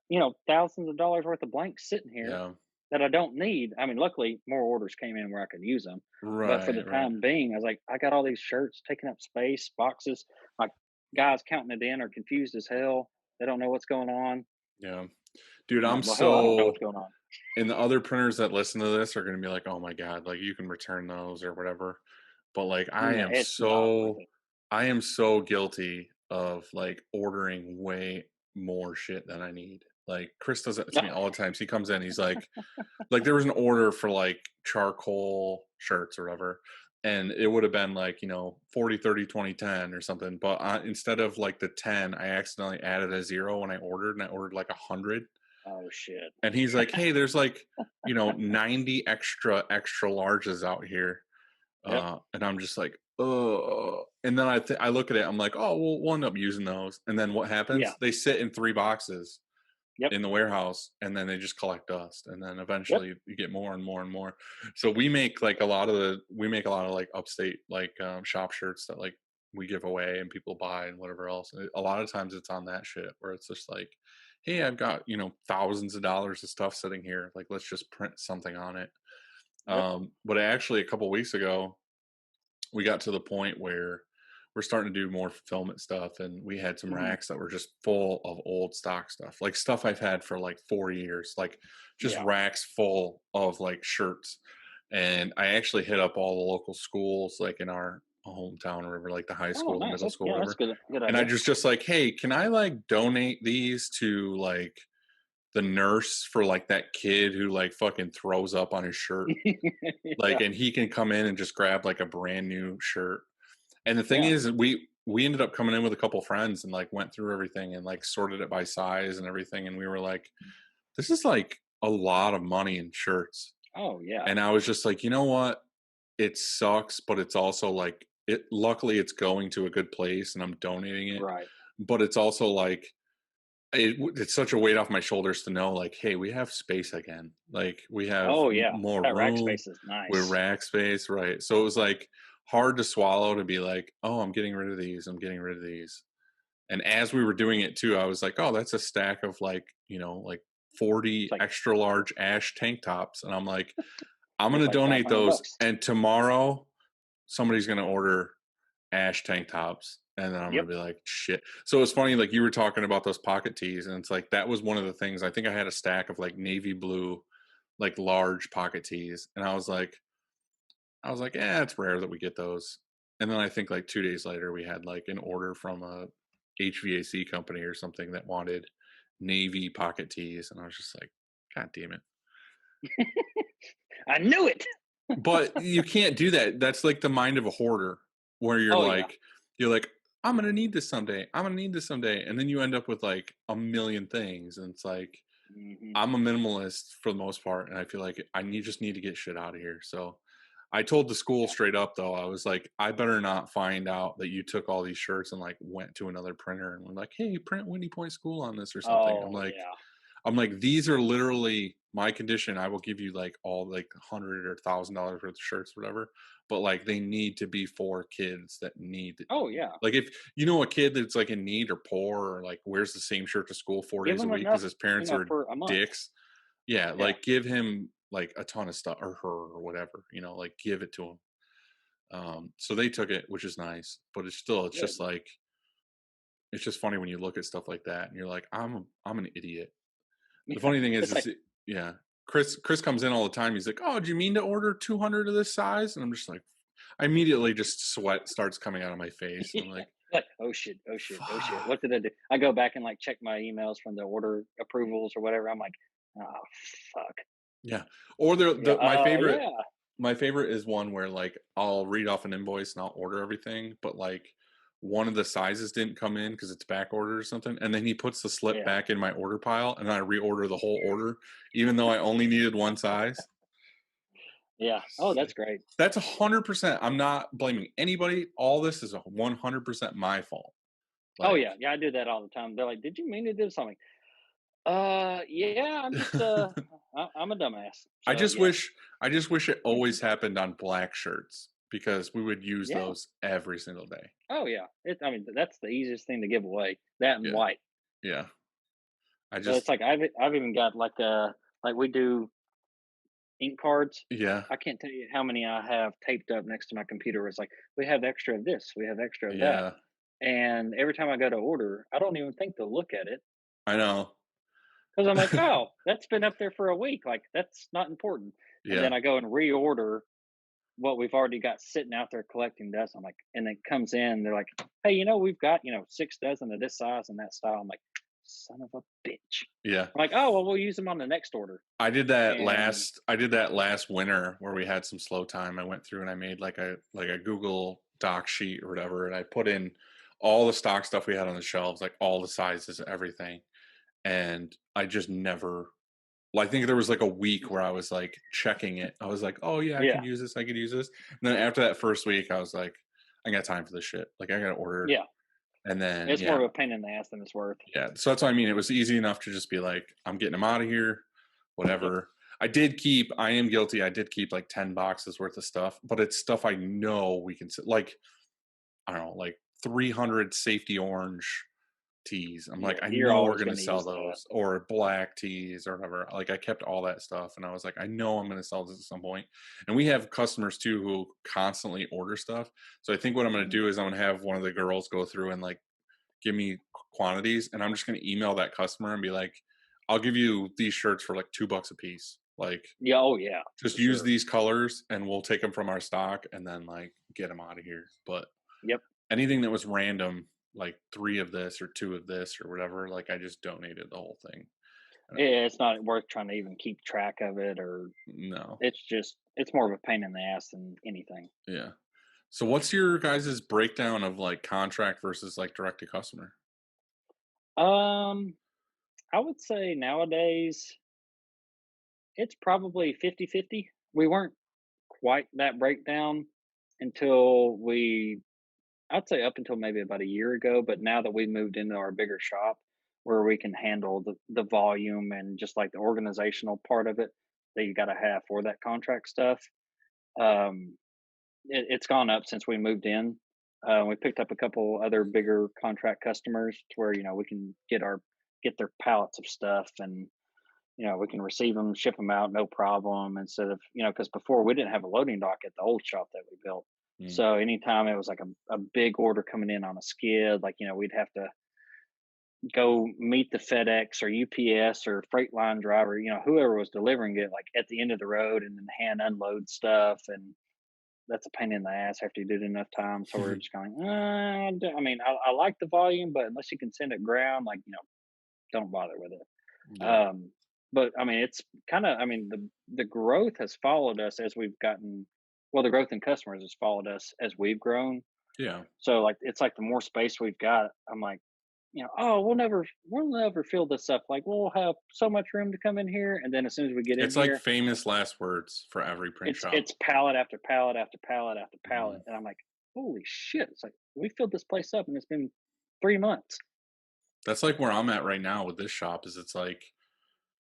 thousands of dollars worth of blanks sitting here Yeah. that I don't need. I mean, luckily, more orders came in where I could use them. But for the Right, right. time being, I was like, I got all these shirts taking up space, boxes. My guys counting it in are confused as hell. They don't know what's going on. Yeah. Dude, I'm I'm like, well, hell, I don't know what's so going on. and the other printers that listen to this are gonna be like, "Oh my god, like, you can return those or whatever." But, like, Yeah, it's not worth it. I am so guilty of, like, ordering way more shit than I need. Like, Chris does that to me all the time. He comes in, he's like, there was an order for, like, charcoal shirts or whatever, and it would have been, like, 40, 30, 20, 10 or something, but, instead of, like, the 10, I accidentally added a 0 when I ordered, and I ordered, like, 100. Oh shit. And he's like, "Hey, there's like, 90 extra larges out here." Yep. And I'm just like, "Oh." And then I look at it, I'm like, "Oh, we'll end up using those." And then what Yeah. happens? They sit in 3 boxes Yep. in the warehouse, and then they just collect dust, and then Yep. eventually you get more and more and more. So we make a lot of like Upstate, like, shop shirts that, like, we give away and people buy and whatever else. And a lot of times it's on that shit where it's just like, "Hey, I've got, thousands of dollars of stuff sitting here. Like, let's just print something on it." Yep. But actually a couple weeks ago, we got to the point where we're starting to do more fulfillment stuff, and we had some Hmm. racks that were just full of old stock stuff, like stuff I've had for like 4 years, like just Yeah. racks full of like shirts. And I actually hit up all the local schools, like in our hometown or whatever, like the high Oh, school, the nice. middle That's, school, yeah, that's whatever. good. Good And I idea. just like, hey, can I like donate these to like the nurse for like that kid who like fucking throws up on his shirt? Like, Yeah. and he can come in and just grab like a brand new shirt. And the thing Yeah. is, we ended up coming in with a couple friends and like went through everything and like sorted it by size and everything. And we were like, this is like a lot of money in shirts. Oh yeah. And I was just like, you know what? It sucks, but it's also like luckily it's going to a good place and I'm donating it. Right. But it's also like it's such a weight off my shoulders to know, like, hey, we have space again. Like, we have Oh yeah, more that rack room. space is We're nice. rack space, right? So it was like hard to swallow to be like, oh, I'm getting rid of these. I'm getting rid of these. And as we were doing it too, I was like, oh, that's a stack of like, like It's 40 like extra large ash tank tops. And I'm like, I'm going it's to like five donate hundred those. bucks. And tomorrow, somebody's going to order ash tank tops. And then I'm going Yep. to be like, shit. So it's funny, like you were talking about those pocket tees. And it's like, that was one of the things. I think I had a stack of like navy blue, like large pocket tees. And I was like, "Yeah, it's rare that we get those." And then I think like 2 days later, we had like an order from a HVAC company or something that wanted navy pocket tees, and I was just like, "God damn it!" I knew it. But you can't do that. That's like the mind of a hoarder, where Oh yeah. you're like, "I'm gonna need this someday. I'm gonna need this someday," and then you end up with like a million things, and it's like Hmm. I'm a minimalist for the most part, and I feel like just need to get shit out of here. So I told the school Yeah. straight up though, I was like, I better not find out that you took all these shirts and like went to another printer and were like, hey, print Windy Point School on this or something. I'm Oh like, yeah. these are literally my condition. I will give you like all like $100 or $1,000 worth of shirts, whatever. But like they need to be for kids that need Oh yeah. like if you know a kid that's like in need or poor or like wears the same shirt to school four Give days a them week because enough, his parents are for a month. dicks. Yeah, Yeah. like give him like a ton of stuff or her or whatever, like give it to him. So they took it, which is nice, but it's Good. just like it's just funny when you look at stuff like that and you're like, I'm an idiot. The Yeah. funny thing It's like yeah, Chris comes in all the time. He's like, oh, do you mean to order 200 of this size? And I'm just like, I immediately just sweat starts coming out of my face, and I'm yeah. like, Like, oh shit, oh shit, oh shit. fuck. What did I do? I go back and like check my emails from the order approvals or whatever. I'm like, oh fuck. Yeah, or Yeah. my favorite Yeah. is one where like I'll read off an invoice and I'll order everything, but like one of the sizes didn't come in because it's back ordered or something, and then he puts the slip Yeah. back in my order pile, and I reorder the whole order, even though I only needed one size. Yeah. Oh, It's that's like, great. that's 100%. I'm not blaming anybody. All this is 100% my fault. Oh Like, yeah. Yeah. I do that all the time. They're like, did you mean to do something? Yeah. I'm just I'm a dumbass. I So just yeah. wish it always happened on black shirts because we would use Yeah. those every single day. Oh yeah. I mean, that's the easiest thing to give away. That and Yeah, white. yeah. I So just it's like I've even got like we do ink cards. yeah, I can't tell you how many I have taped up next to my computer. It's like we have extra of this, we have extra of that, yeah. and every time I go to order, I don't even think to look at it I know. because I'm like, oh, that's been up there for a week. Like that's not important. And then Yeah, I go and reorder what we've already got sitting out there collecting dust. I'm like, and it comes in. They're like, hey, we've got 6 dozen of this size and that style. I'm like, son of a bitch. yeah. I'm like, oh well, we'll use them on the next order. And I did that last winter where we had some slow time. I went through and I made like a Google Doc sheet or whatever, and I put in all the stock stuff we had on the shelves, like all the sizes, everything. And I just never well, I think there was like a week where I was like checking it. I was like, "Oh yeah, I yeah, could use this. I could use this." And then after that first week, I was like, "I got time for this shit. Like, I got to order." yeah, And then it's more yeah, of a pain in the ass than it's worth. yeah. So that's what I mean. It was easy enough to just be like, "I'm getting them out of here." Yep. Whatever. I am guilty. I did keep like 10 boxes worth of stuff, but it's stuff I know we can like I don't know, like 300 safety orange teas. I'm like, Yeah, I you're know we're always gonna going to sell use that. those or black teas or whatever. Like I kept all that stuff and I was like, I know I'm gonna sell this at some point. And we have customers too who constantly order stuff. So I think what I'm gonna Mhm. do is I'm gonna have one of the girls go through and like give me quantities and I'm just gonna email that customer and be like, I'll give you these shirts for like $2 a piece. Like Yeah, oh yeah, just for use sure. these colors and we'll take them from our stock and then like get them out of here. But Yep. anything that was random, like three of this or two of this or whatever, like I just donated the whole thing. Yeah, it's not worth trying to even keep track of it, or No, it's more of a pain in the ass than anything. yeah. So what's your guys' breakdown of like contract versus like direct to customer? Um, I would say nowadays it's probably 50-50. We weren't quite that breakdown until I'd say up until maybe about a year ago, but now that we moved into our bigger shop, where we can handle the volume and just like the organizational part of it that you got to have for that contract stuff. Um, it's gone up since we moved in. We picked up a couple other bigger contract customers to where we can get their pallets of stuff, and we can receive them, ship them out, no problem. Instead of because before we didn't have a loading dock at the old shop that we built, Mm. so anytime it was like a big order coming in on a skid, like we'd have to go meet the FedEx or UPS or freight line driver, whoever was delivering it, like at the end of the road, and then hand unload stuff. And that's a pain in the ass after you do it enough times. So we're just going, I mean, I like the volume, but unless you can send it ground, like, don't bother with it. Yeah. But I mean, it's kind of, I mean, the growth has followed us as we've gotten, well, the growth in customers has followed us as we've grown. Yeah. So like, it's like the more space we've got, I'm like, oh, we'll never fill this up. Like we'll have so much room to come in here. And then as soon as we get in It's like here, famous last words for every print shop. it's pallet after pallet after pallet after pallet. Mhm. And I'm like, holy shit. It's like we filled this place up and it's been 3 months. That's like where I'm at right now with this shop is it's like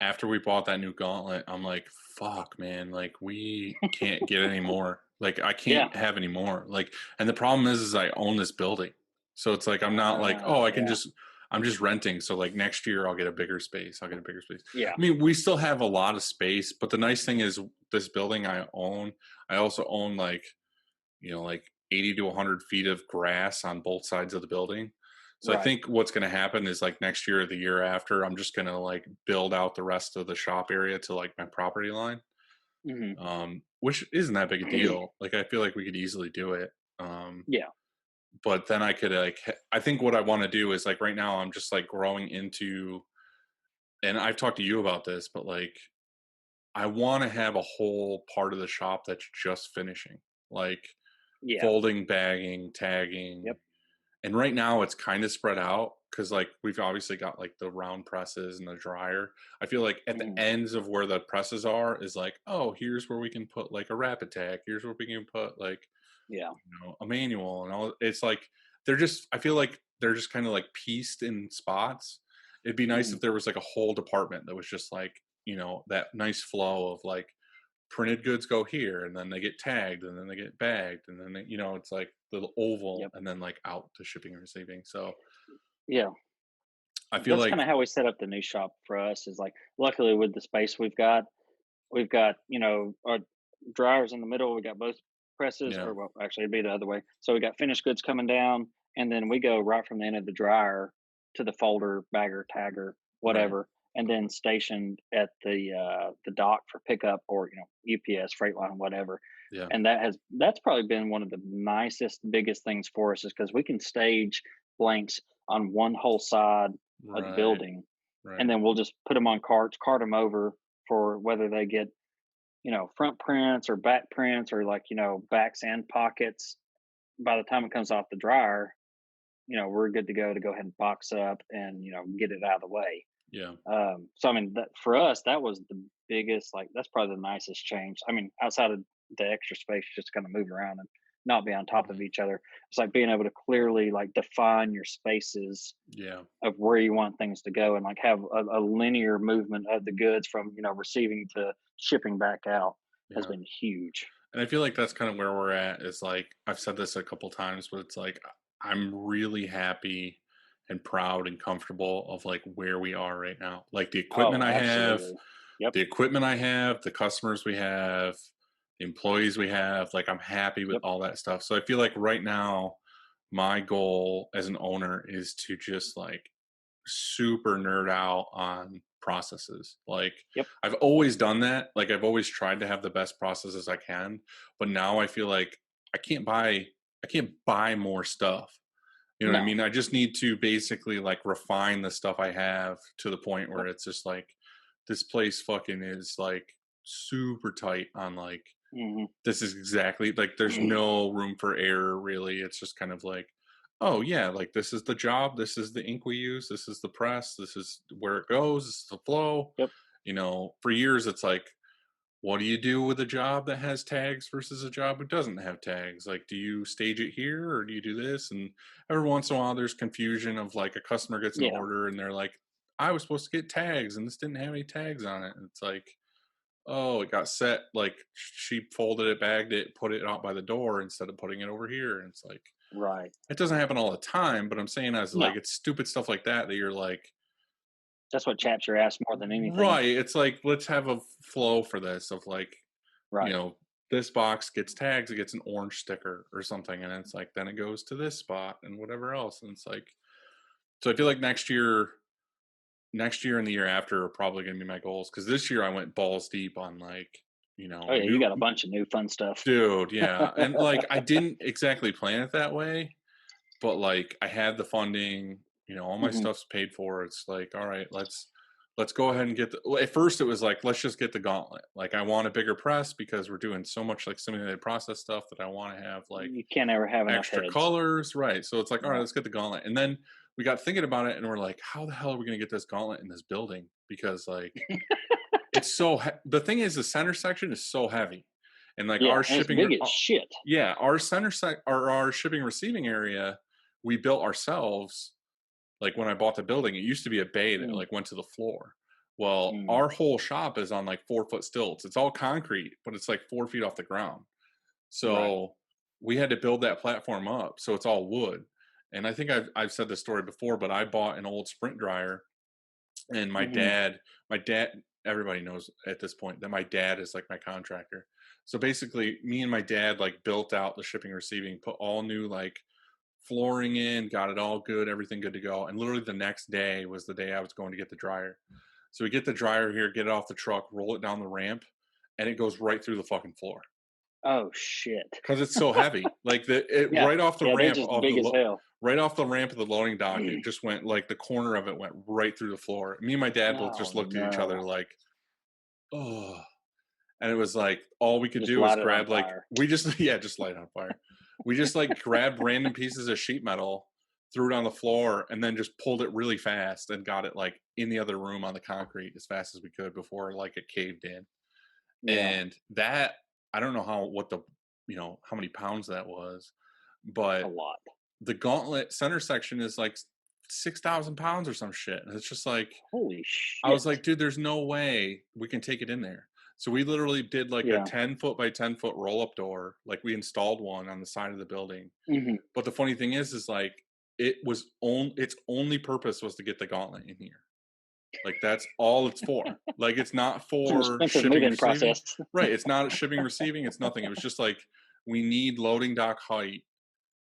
after we bought that new gauntlet, I'm like, fuck, man, like we can't get any more. Like I Yeah. can't have any more. Like, and the problem is I own this building. So it's like I'm not like, oh, I can Yeah. just I'm just renting. So like next year I'll get a bigger space. I'll get a bigger space. Yeah. I mean, we still have a lot of space, but the nice thing is this building I own, I also own like, like 80 to 100 feet of grass on both sides of the building. So I Right. think what's going to happen is like next year or the year after, I'm just going to like build out the rest of the shop area to like my property line, Hmm. which isn't that big a deal. Like I feel like we could easily do it. Yeah. But then I could like, I think what I want to do is like right now I'm just like growing into, and I've talked to you about this, but like I want to have a whole part of the shop that's just finishing, like Yeah. folding, bagging, tagging. Yep. And right now it's kind of spread out because like we've obviously got like the round presses and the dryer. I feel like at the Hmm. ends of where the presses are is like, oh, here's where we can put like a rapid tag. Here's where we can put like, Yeah. a manual and all. It's like they're just I feel like they're just kind of like pieced in spots. It'd be nice Hmm. if there was like a whole department that was just like, that nice flow of like printed goods go here and then they get tagged and then they get bagged and then it's like the oval Yep. and then like out to shipping and receiving. So Yeah. I feel That's like kind of how we set up the new shop for us. Is like, luckily with the space we've got our dryers in the middle. We got both presses, yeah, or well, actually it'd be the other way. So we got finished goods coming down, and then we go right from the end of the dryer to the folder, bagger, tagger, right, whatever, and then stationed at the dock for pickup, or UPS, freight line, whatever. yeah, And that's probably been one of the nicest, biggest things for us, is because we can stage blanks on one whole side of the right, building, and right, then we'll just put them on carts, cart them over for whether they get front prints or back prints, or like, backs and pockets. By the time it comes off the dryer, we're good to go ahead and box up and, get it out of the way. yeah, So, I mean, that for us, that was the biggest, like, that's probably the nicest change. I mean, outside of the extra space, just kind of move around and not be on top of mhm, each other. It's like being able to clearly like define your spaces yeah, of where you want things to go, and like have a linear movement of the goods from receiving to shipping back out has yeah. been huge. And I feel like that's kind of where we're at is like I've said this a couple times, but it's like I'm really happy and proud and comfortable of like where we are right now. Like Oh, absolutely. Yep. the equipment I have, the customers we have, the employees we have, like I'm happy with Yep. all that stuff. So I feel like right now my goal as an owner is to just like super nerd out on processes. Like Yep. I've always done that. Like I've always tried to have the best processes I can, but now I feel like I can't buy I can't buy more stuff. You know what I No. mean? I just need to basically like refine the stuff I have to the point where Yep. it's just like this place fucking is like super tight on like Hmm. this is exactly like there's no room for error really. It's just kind of like, oh yeah, like this is the job, this is the ink we use, this is the press, this is where it goes, this is the flow. Yep. For years it's like what do you do with a job that has tags versus a job who doesn't have tags? Like, do you stage it here or do you do this? And every once in a while, there's confusion of like a customer gets an Yeah, order and they're like, I was supposed to get tags and this didn't have any tags on it. And it's like, oh, it got set. Like, she folded it, bagged it, put it out by the door instead of putting it over here. And it's like, right. it doesn't happen all the time, but I'm saying as No, like, it's stupid stuff like that that you're like, that's what chaps your ass more than anything. right. It's like, let's have a flow for this of like, you Right. know, this box gets tags, it gets an orange sticker or something. And it's like, then it goes to this spot and whatever else. And it's like, so I feel like next year and the year after are probably going to be my goals. Cause this year I went balls deep on like, Oh yeah, you new, got a bunch of new fun stuff. dude. Yeah. And like, I didn't exactly plan it that way, but like I had the funding, all my Hmm. stuff's paid for. It's like, all right, let's go ahead and get the well, at first it was like, let's just get the gauntlet. Like I want a bigger press because we're doing so much like simulated process stuff that I want to have like You can't ever have enough extra heads. colors. Right. So it's like, all right, Right. let's get the gauntlet. And then we got thinking about it and we're like, how the hell are we gonna get this gauntlet in this building? Because like it's so the thing is the center section is so heavy. And like Yeah, our and it's shipping big as shit. yeah, our or our shipping receiving area we built ourselves. Like when I bought the building, it used to be a bay that Mm, like went to the floor. Well, mm, our whole shop is on like 4 foot stilts. It's all concrete, but it's like 4 feet off the ground. right. So we had to build that platform up. So it's all wood. And I think I've said this story before, but I bought an old sprint dryer and Hmm. my dad, everybody knows at this point that my dad is like my contractor. So basically me and my dad like built out the shipping receiving, put all new like flooring in, got it all good, everything good to go. And literally the next day was the day I was going to get the dryer. So we get the dryer here, get it off the truck, roll it down the ramp, and it goes right through the fucking floor Oh shit. because it's so heavy. Like Yeah, right off the yeah, they're ramp just of big as hell. right off the ramp of the loading dock, it just went like the corner of it went right through the floor. Me and my dad both Oh just looked at each other no. like, oh, and it was like all we could Just do was light it on grab like fire. we just yeah, just light on fire. We just like grabbed random pieces of sheet metal, threw it on the floor, and then just pulled it really fast and got it like in the other room on the concrete as fast as we could before like it caved in. Yeah, And that I don't know how many pounds that was, a but lot. the gauntlet center section is like 6,000 pounds or some shit. And it's just like Holy I was shit. like, dude, there's no way we can take it in there. So we literally did like a Yeah. 10 foot by 10 foot roll up door. Like we installed one on the side of the building. Hmm. But the funny thing is like its only purpose was to get the gauntlet in here. Like that's all it's for. Like it's not It's an for expensive shipping move-in receiving. process. Right. It's not shipping receiving. It's nothing. It was just like we need loading dock height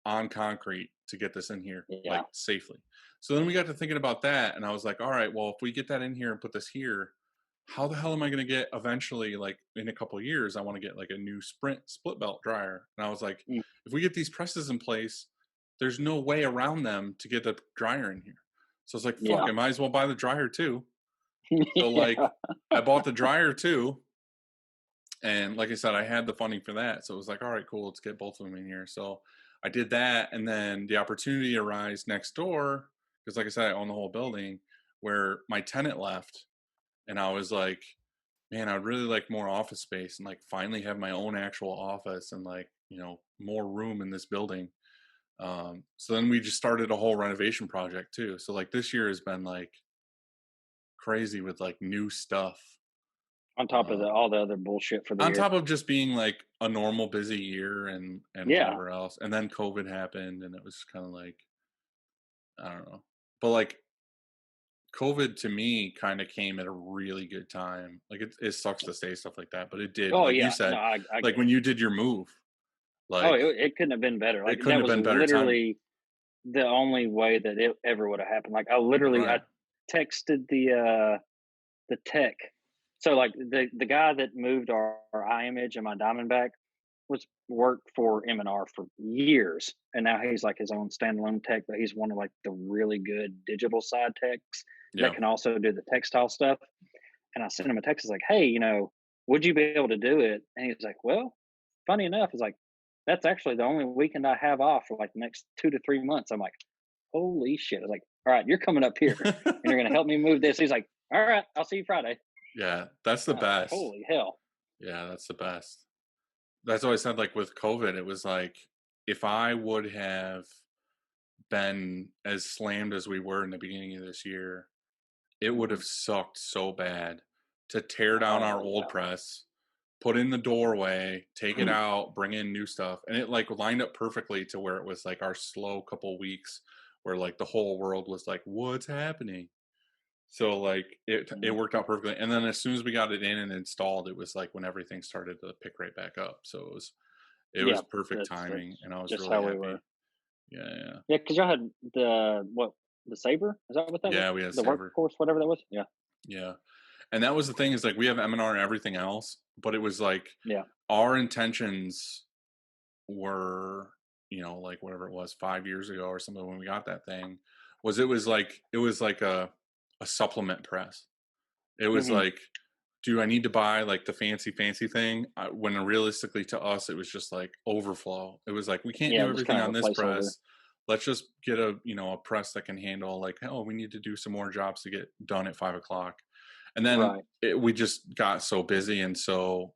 on concrete to get this in here Yeah. like safely. So then we got to thinking about that and I was like, all right, well, if we get that in here and put this here, how the hell am I going to get eventually like in a couple of years I want to get like a new sprint split belt dryer. And I was like, Mm. if we get these presses in place, there's no way around them to get the dryer in here. So I was like, fuck, Yeah. I might as well buy the dryer too. So like Yeah. I bought the dryer too. And like I said, I had the funding for that. So it was like, all right, cool, let's get both of them in here. So I did that. And then the opportunity arose next door, because like I said, I own the whole building where my tenant left. And I was like, man, I'd really like more office space and like finally have my own actual office and like, more room in this building. So then we just started a whole renovation project too. So like this year has been like crazy with like new stuff. On top of Uh, all the other bullshit for the on year. top of just being like a normal busy year and Yeah. whatever else, and then COVID happened and it was kind of like I don't know, but like COVID to me kind of came at a really good time. Like it sucks to say stuff like that, but it did, Oh like you yeah. No, said, I like get when it. you did your move, Oh, like it couldn't have been better. Like it couldn't that have was been better timing. literally the only way that it ever would have happened. Like I Right. texted the tech. So like the guy that moved our eye image and my Diamondback was worked for M&R for years, and now he's like his own standalone tech. But he's one of like the really good digital side techs that Yeah. can also do the textile stuff. And I sent him a text. I was like, hey, would you be able to do it? And he was like, well, funny enough, it's like that's actually the only weekend I have off for like the next 2 to 3 months. I'm like, holy shit. I was like, all right, you're coming up here and you're going to help me move this. He's like, all right, I'll see you Friday. Yeah, that's the And I was like, best. holy hell. Yeah, that's the best. That's what I said, like, with COVID, it was like, if I would have been as slammed as we were in the beginning of this year, it would Mhm. have sucked so bad to tear down our Oh, old yeah. press, put in the doorway, take it out, bring in new stuff, and it, like, lined up perfectly to where it was, like, our slow couple weeks where, like, the whole world was like, "What's happening?" So, like, it worked Mhm. out perfectly, and then as soon as we got it in and installed, it was, like, when everything started to pick right back up, so it was Yeah, perfect timing, that's and I was just really how we were. happy. Yeah, yeah. Yeah, because y'all had the Sabre? Is that what that was? Yeah, we had a The Saver. Workhorse, whatever that was? Yeah, Yeah. And that was the thing is, like, we have M&R and everything else, but it was, like, yeah, our intentions were, like, whatever it was, 5 years ago or something when we got that thing, it was like a supplement press. It was mhm, like, do I need to buy, like, the fancy thing? When realistically to us, it was just, like, overflow. It was like, "We can't yeah, do just everything kind of on a this placeholder. press. Let's just get a press that can handle, like, oh, we need to do some more jobs to get done at 5 o'clock." And then Right. we just got so busy and so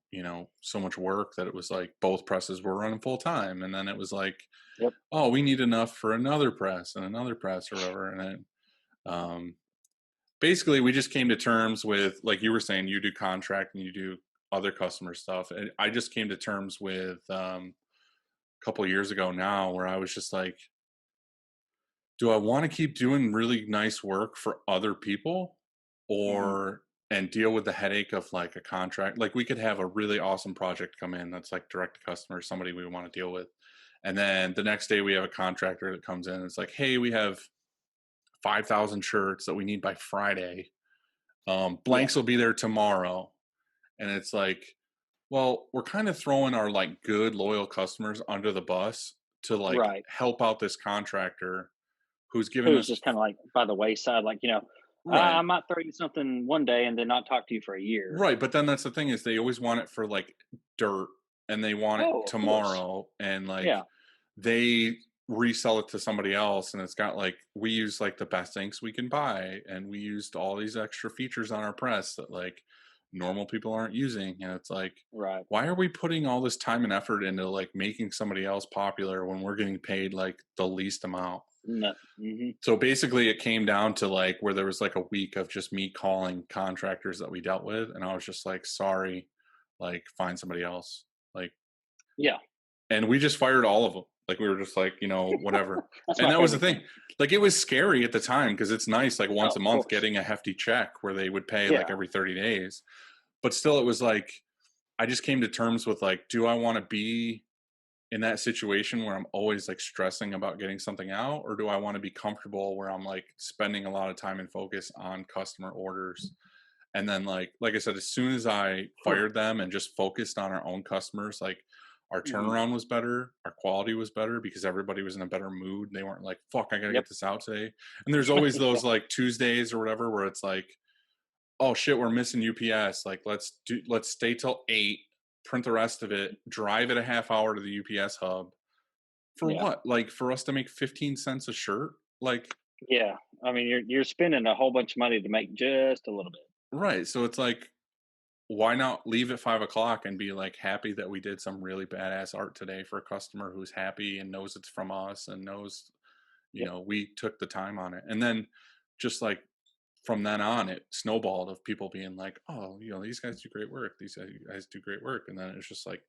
much work that it was like both presses were running full time. And then it was like, Yep. oh, we need enough for another press and another press or whatever. And then um, basically, we just came to terms with, like you were saying, you do contract and you do other customer stuff. And I just came to terms with a couple years ago now where I was just like, do I want to keep doing really nice work for other people Mhm. or and deal with the headache of like a contract? Like we could have a really awesome project come in that's like direct to customer, somebody we want to deal with. And then the next day we have a contractor that comes in and it's like, hey, we have 5,000 shirts that we need by Friday. Yeah. Blanks will be there tomorrow. And it's like, well, we're kind of throwing our like good loyal customers under the bus to like Right. help out this contractor who's giving Who's us. just kinda, like, by the wayside, like, I Right. might throw you something one day and then not talk to you for a year. Right, but then that's the thing is they always want it for, like, dirt, and they want it Oh, of course. tomorrow, and, like, Yeah. they resell it to somebody else, and it's got, like we use, like, the best inks we can buy, and we used all these extra features on our press that, like, normal people aren't using, and it's like, Right. why are we putting all this time and effort into, like, making somebody else popular when we're getting paid, like, the least amount? No. Mhm. So basically, it came down to like where there was like a week of just me calling contractors that we dealt with, and I was just like, "Sorry, like find somebody else." Like, Yeah. and we just fired all of them. Like we were just like, whatever. That's And my that was the favorite thing. thing. Like it was scary at the time because it's nice, like Oh, once a of month, course. getting a hefty check where they would pay like Yeah. every 30 days. But still, it was like I just came to terms with like, do I want to be in that situation where I'm always like stressing about getting something out, or do I want to be comfortable where I'm like spending a lot of time and focus on customer orders? And then like I said, as soon as I fired them and just focused on our own customers, like our Mhm. turnaround was better, our quality was better because everybody was in a better mood. They weren't like, fuck, I gotta Yep. get this out today. And there's always Yeah. those like Tuesdays or whatever where it's like, oh shit, we're missing UPS. Like let's stay till 8, print the rest of it, drive it a half hour to the UPS hub. For Yeah. what? Like for us to make 15 cents a shirt? Like, Yeah. I mean, you're spending a whole bunch of money to make just a little bit. right. So it's like, why not leave at 5 o'clock and be like happy that we did some really badass art today for a customer who's happy and knows it's from us and knows, Yep. we took the time on it. And then just like from then on, it snowballed of people being like, oh, these guys do great work. These guys do great work. And then it's just like,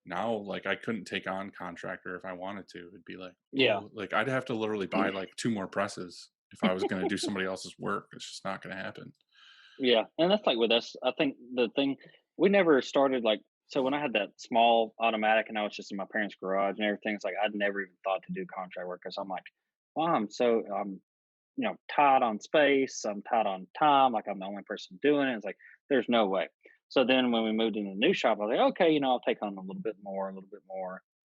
now, like I couldn't take on contractor if I wanted to. It'd be like, Yeah. oh, like I'd have to literally buy like two more presses if I was going to do somebody else's work. It's just not going to happen. Yeah, and that's like with us. I think the thing we never started like so when I had that small automatic and I was just in my parents' garage and everything, it's like I'd never even thought to do contract work because I'm like, well, I'm tight on space, I'm tight on time, like I'm the only person doing it. It's like there's no way. So then when we moved into the new shop, I was like, okay, I'll take on a little bit more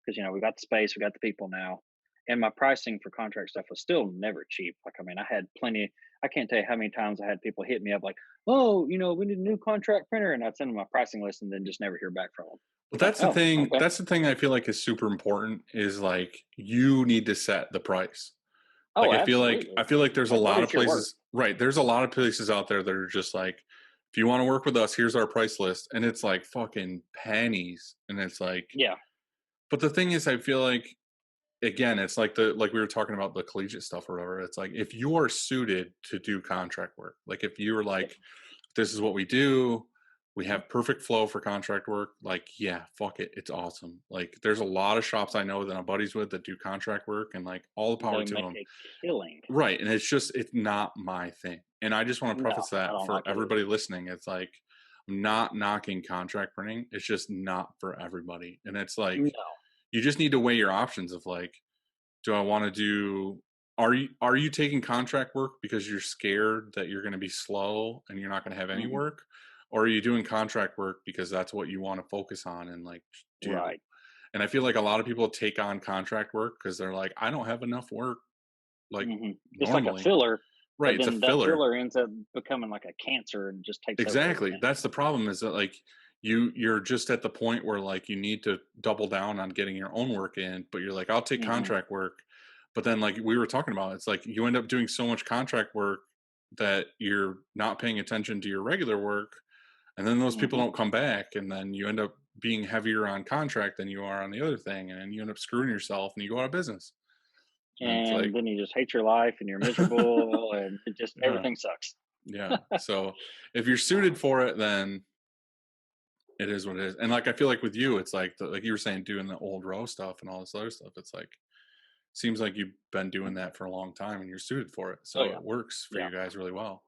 because we got the space, we got the people now. And my pricing for contract stuff was still never cheap. Like, I mean, I had plenty. I can't tell you how many times I had people hit me up like, "Oh, we need a new contract printer," and I'd send them my pricing list and then just never hear back from them. But Like, that's the oh, thing. okay, That's the thing I feel like is super important is like you need to set the price. Like oh, I feel like absolutely. I feel like there's a Like, what lot of is your worth? places, right? There's a lot of places out there that are just like if you want to work with us, here's our price list. And it's like fucking pennies. And it's like, Yeah. but the thing is, I feel like, again, it's like like we were talking about the collegiate stuff or whatever. It's like, if you are suited to do contract work, like if you were Yep. like, this is what we do, we have perfect flow for contract work, like, yeah, fuck it, it's awesome. Like, there's a lot of shops I know that I'm buddies with that do contract work, and like, all the power They to make them. a killing. Right, and it's just, it's not my thing, and I just want to No, preface I that don't for like it everybody either. listening. It's like, I'm not knocking contract printing, it's just not for everybody, and it's like, No. you just need to weigh your options of like, do I want to do, are you taking contract work because you're scared that you're going to be slow and you're not going to have any Mhm. work, or are you doing contract work because that's what you want to focus on and like do? Right. And I feel like a lot of people take on contract work because they're like, I don't have enough work like It's like a normally. filler, Right, but it's a then that filler. filler ends up becoming like a cancer and just takes over Exactly. everything. That's the problem, is that like, you're just at the point where like you need to double down on getting your own work in, but you're like, I'll take Mhm. contract work. But then like we were talking about, it's like you end up doing so much contract work that you're not paying attention to your regular work, and then those people Mhm. don't come back, and then you end up being heavier on contract than you are on the other thing, and you end up screwing yourself and you go out of business. And it's And like, then you just hate your life and you're miserable and it just yeah, everything sucks. yeah. So if you're suited for it, then it is what it is. And like, I feel like with you, it's like like you were saying, doing the old row stuff and all this other stuff. It's like, seems like you've been doing that for a long time and you're suited for it. Oh So yeah. it works for Yeah. you guys really well.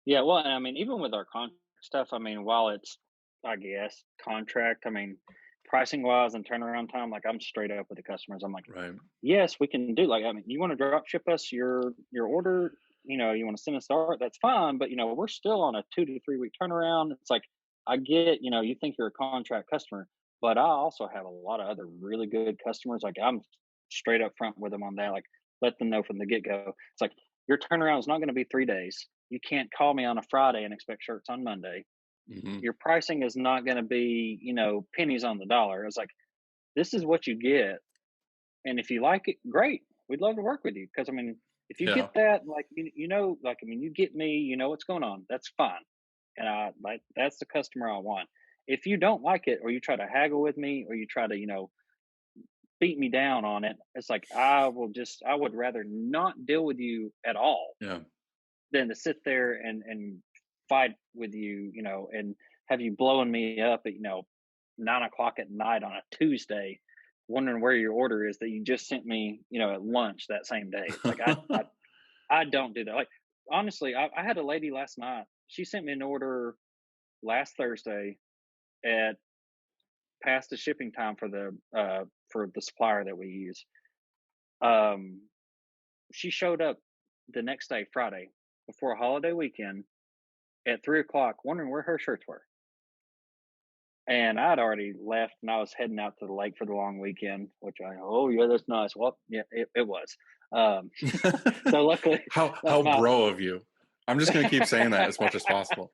Yeah, well, and I mean, even with our contract stuff, I mean, while it's, I guess, contract, I mean, pricing wise and turnaround time, like I'm straight up with the customers. I'm like, Right. yes, we can do. Like, I mean, you want to drop ship us your order, you want to send us the art, that's fine. But we're still on a 2 to 3 week turnaround. It's like I get, you think you're a contract customer, but I also have a lot of other really good customers. Like I'm straight up front with them on that. Like let them know from the get go. It's like your turnaround is not going to be 3 days. You can't call me on a Friday and expect shirts on Monday. Hmm. Your pricing is not going to be, pennies on the dollar. It's like, this is what you get. And if you like it, great. We'd love to work with you. Cause I mean, if you Yeah. get that, like, like, I mean, you get me, what's going on. That's fine. And that's the customer I want. If you don't like it or you try to haggle with me or you try to, beat me down on it, it's like, I would rather not deal with you at all Yeah. than to sit there and fight with you, and have you blowing me up at 9 o'clock at night on a Tuesday, wondering where your order is that you just sent me, at lunch that same day. It's like I don't do that. Like honestly, I had a lady last night. She sent me an order last Thursday at past the shipping time for the supplier that we use. Um, she showed up the next day, Friday, before a holiday weekend at 3 o'clock, wondering where her shirts were. And I'd already left and I was heading out to the lake for the long weekend, which oh yeah, that's nice. Well, yeah, it was. Um, so luckily, How my bro of you. I'm just gonna keep saying that as much as possible.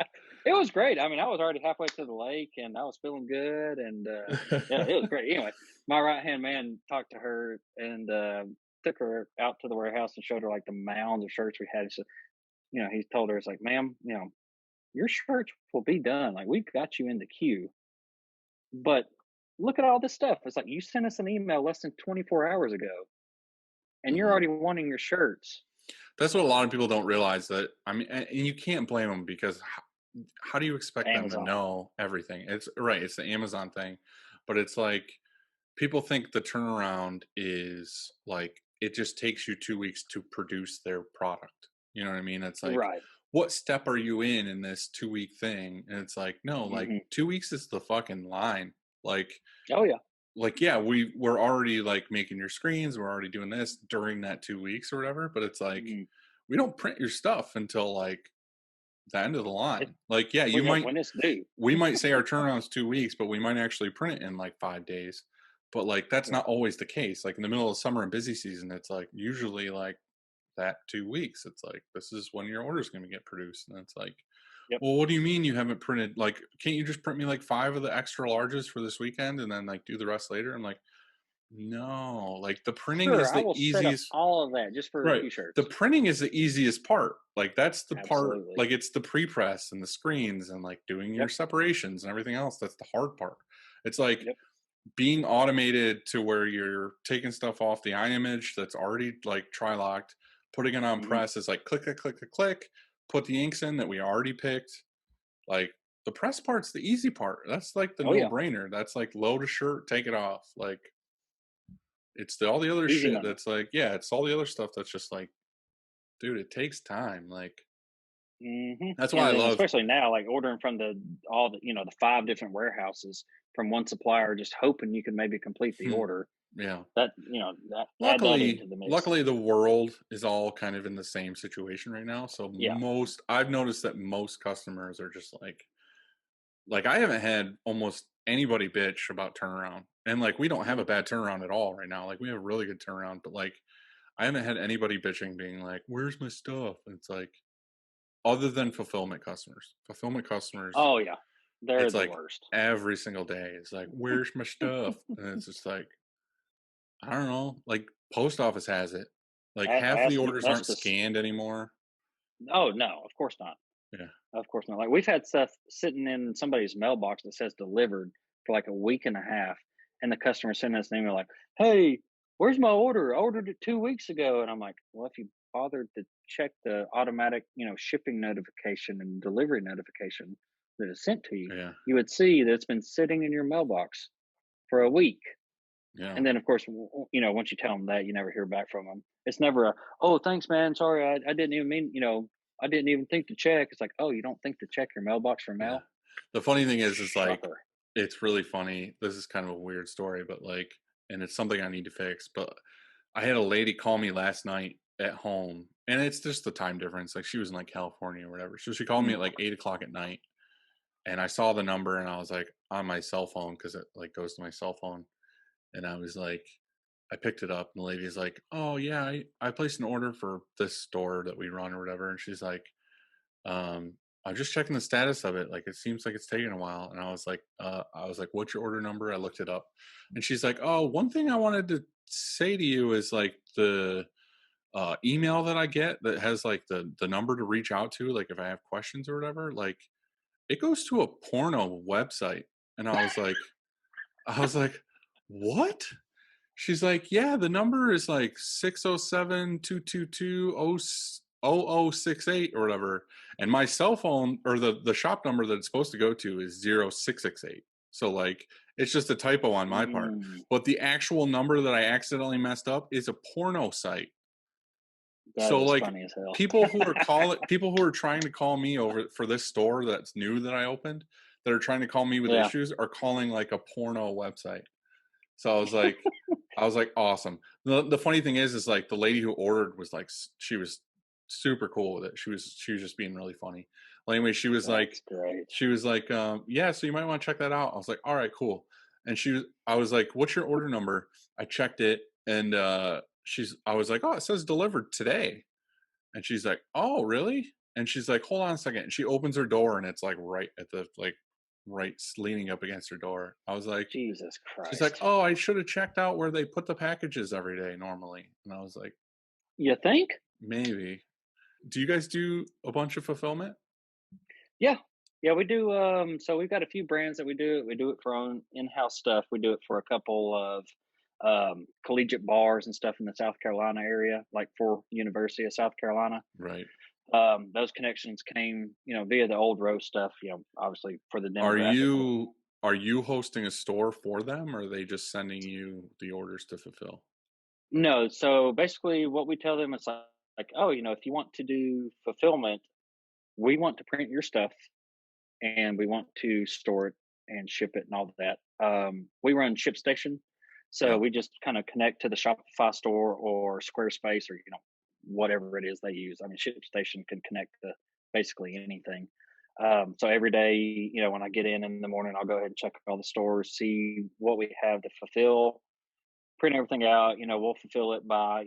it was great. I mean, I was already halfway to the lake and I was feeling good, and yeah, it was great. Anyway, my right hand man talked to her and took her out to the warehouse and showed her like the mounds of shirts we had. So, he told her, it's like, ma'am, your shirts will be done. Like we've got you in the queue. But look at all this stuff. It's like you sent us an email less than 24 hours ago and you're Mhm. already wanting your shirts. That's what a lot of people don't realize, that I mean, and you can't blame them, because how do you expect them to Amazon. know everything? It's right, it's the Amazon thing, but it's like, people think the turnaround is like, it just takes you 2 weeks to produce their product. You know what I mean? It's like, Right. what step are you in this 2-week thing? And it's like, no, like Hmm. 2 weeks is the fucking line. Like, Oh, yeah. yeah, we're already like making your screens, we're already doing this during that 2 weeks or whatever, but it's like, Hmm. we don't print your stuff until like the end of the It, line. Like, yeah, when it's due. we might say our turnaround's 2 weeks, but we might actually print it in like 5 days. But like, that's Yeah. not always the case. Like in the middle of summer and busy season, it's like usually like that 2 weeks. It's like, this is when your order's going to get produced, and it's like, Yep. well, what do you mean you haven't printed? Like, can't you just print me like 5 of the extra larges for this weekend and then like do the rest later? I'm like, No, like, the printing Sure, is I the will set up easiest. all of that just for a Right. few The shirts. printing is the easiest part. Like, that's the part, Absolutely. like, it's the pre-press and the screens and, like, doing your Yep. separations and everything else. That's the hard part. It's like Yep. being automated to where you're taking stuff off the iMage that's already, like, tri-locked, putting it on Hmm. press is like click, click, click, click, click, put the inks in that we already picked. Like, the press part's the easy part. That's, like, the Oh yeah, no-brainer. That's, like, load a shirt, take it off. Like, it's the all the other easy shit money. that's like, yeah, it's all the other stuff that's just like, dude, it takes time. Like, that's why And I then love. especially now, like ordering from the all the the 5 different warehouses from one supplier, just hoping you can maybe complete the Hmm, order. yeah. That that add that Luckily, into the mix. luckily, the world is all kind of in the same situation right now. So Yeah. most, I've noticed that most customers are just like I haven't had almost anybody bitch about turnaround, and like we don't have a Mm. bad turnaround at all right now. Like we have a really good turnaround, but like I haven't had anybody bitching, being like, "Where's my stuff?" And it's like, other than fulfillment customers, Oh yeah, they're it's the like worst. every single day. It's like, "Where's my stuff?" And it's just like, I don't know, like, post office has it. Like, half the orders That's aren't just. scanned anymore. Oh no, of course not. Yeah. Of course not. Like we've had stuff sitting in somebody's mailbox that says delivered for like a week and a half, and the customer sending us an email like, "Hey, where's my order? I ordered it 2 weeks ago." And I'm like, "Well, if you bothered to check the automatic, shipping notification and delivery notification that is sent to you, Yeah. you would see that it's been sitting in your mailbox for a week." Yeah. And then, of course, once you tell them that, you never hear back from them. It's never a, "Oh, thanks, man. Sorry, I didn't even mean, I didn't even think to check." It's like, "Oh, you don't think to check your mailbox for Yeah. mail? The funny thing is like, Shocker." it's really funny. This is kind of a weird story, but, like, and it's something I need to fix, but I had a lady call me last night at home, and it's just the time difference. Like, she was in, like, California or whatever. So she called me Mm. at, like, 8 o'clock at night, and I saw the number, and I was, like, on my cell phone because it, like, goes to my cell phone, and I was, like, I picked it up, and the lady's like, "Oh, yeah, I placed an order for this store that we run or whatever," and she's like, "I'm just checking the status of it, like, it seems like it's taking a while," and I was like, "What's your order number?" I looked it up, and she's like, "Oh, one thing I wanted to say to you is, like, the, email that I get that has, like, the number to reach out to, like, if I have questions or whatever, like, it goes to a porno website," and I was like, "What?" She's like, "Yeah, the number is like 607-222-0068 or whatever." And my cell phone, or the shop number that it's supposed to go to, is 0668. So like it's just a typo on my part. Mm, But the actual number that I accidentally messed up is a porno site. that So is like funny as hell. people who are trying to call me over for this store that's new that I opened, that are trying to call me with Yeah. issues, are calling like a porno website. So I was like, awesome. The funny thing is like the lady who ordered was like, she was super cool with it. She was just being really funny. Well, anyway, That's great. she was like, yeah, so you might want to check that out. I was like, all right, cool. And I was like, what's your order number? I checked it, and I was like, oh, it says delivered today. And she's like, "Oh, really?" And she's like, "Hold on a second." And she opens her door, and it's like right at the like leaning up against her door. I was like, Jesus she's like, Christ. "Oh, I should have checked out where they put the packages every day normally." And I was like, You think? "Maybe." Do you guys do a bunch of fulfillment? Yeah. Yeah, we do. So we've got a few brands that we do it. We do it for our own in-house stuff. We do it for a couple of collegiate bars and stuff in the South Carolina area, like for University of South Carolina. Right. Those connections came, via the old row stuff. Obviously for the Are demographic. you hosting a store for them, or are they just sending you the orders to fulfill? No, so basically, what we tell them is like, oh, if you want to do fulfillment, we want to print your stuff and we want to store it and ship it and all of that. We run ShipStation, so Yeah. we just kind of connect to the Shopify store or Squarespace or whatever it is they use. I mean, ShipStation can connect to basically anything. So every day, when I get in the morning, I'll go ahead and check all the stores, see what we have to fulfill, print everything out. We'll fulfill it by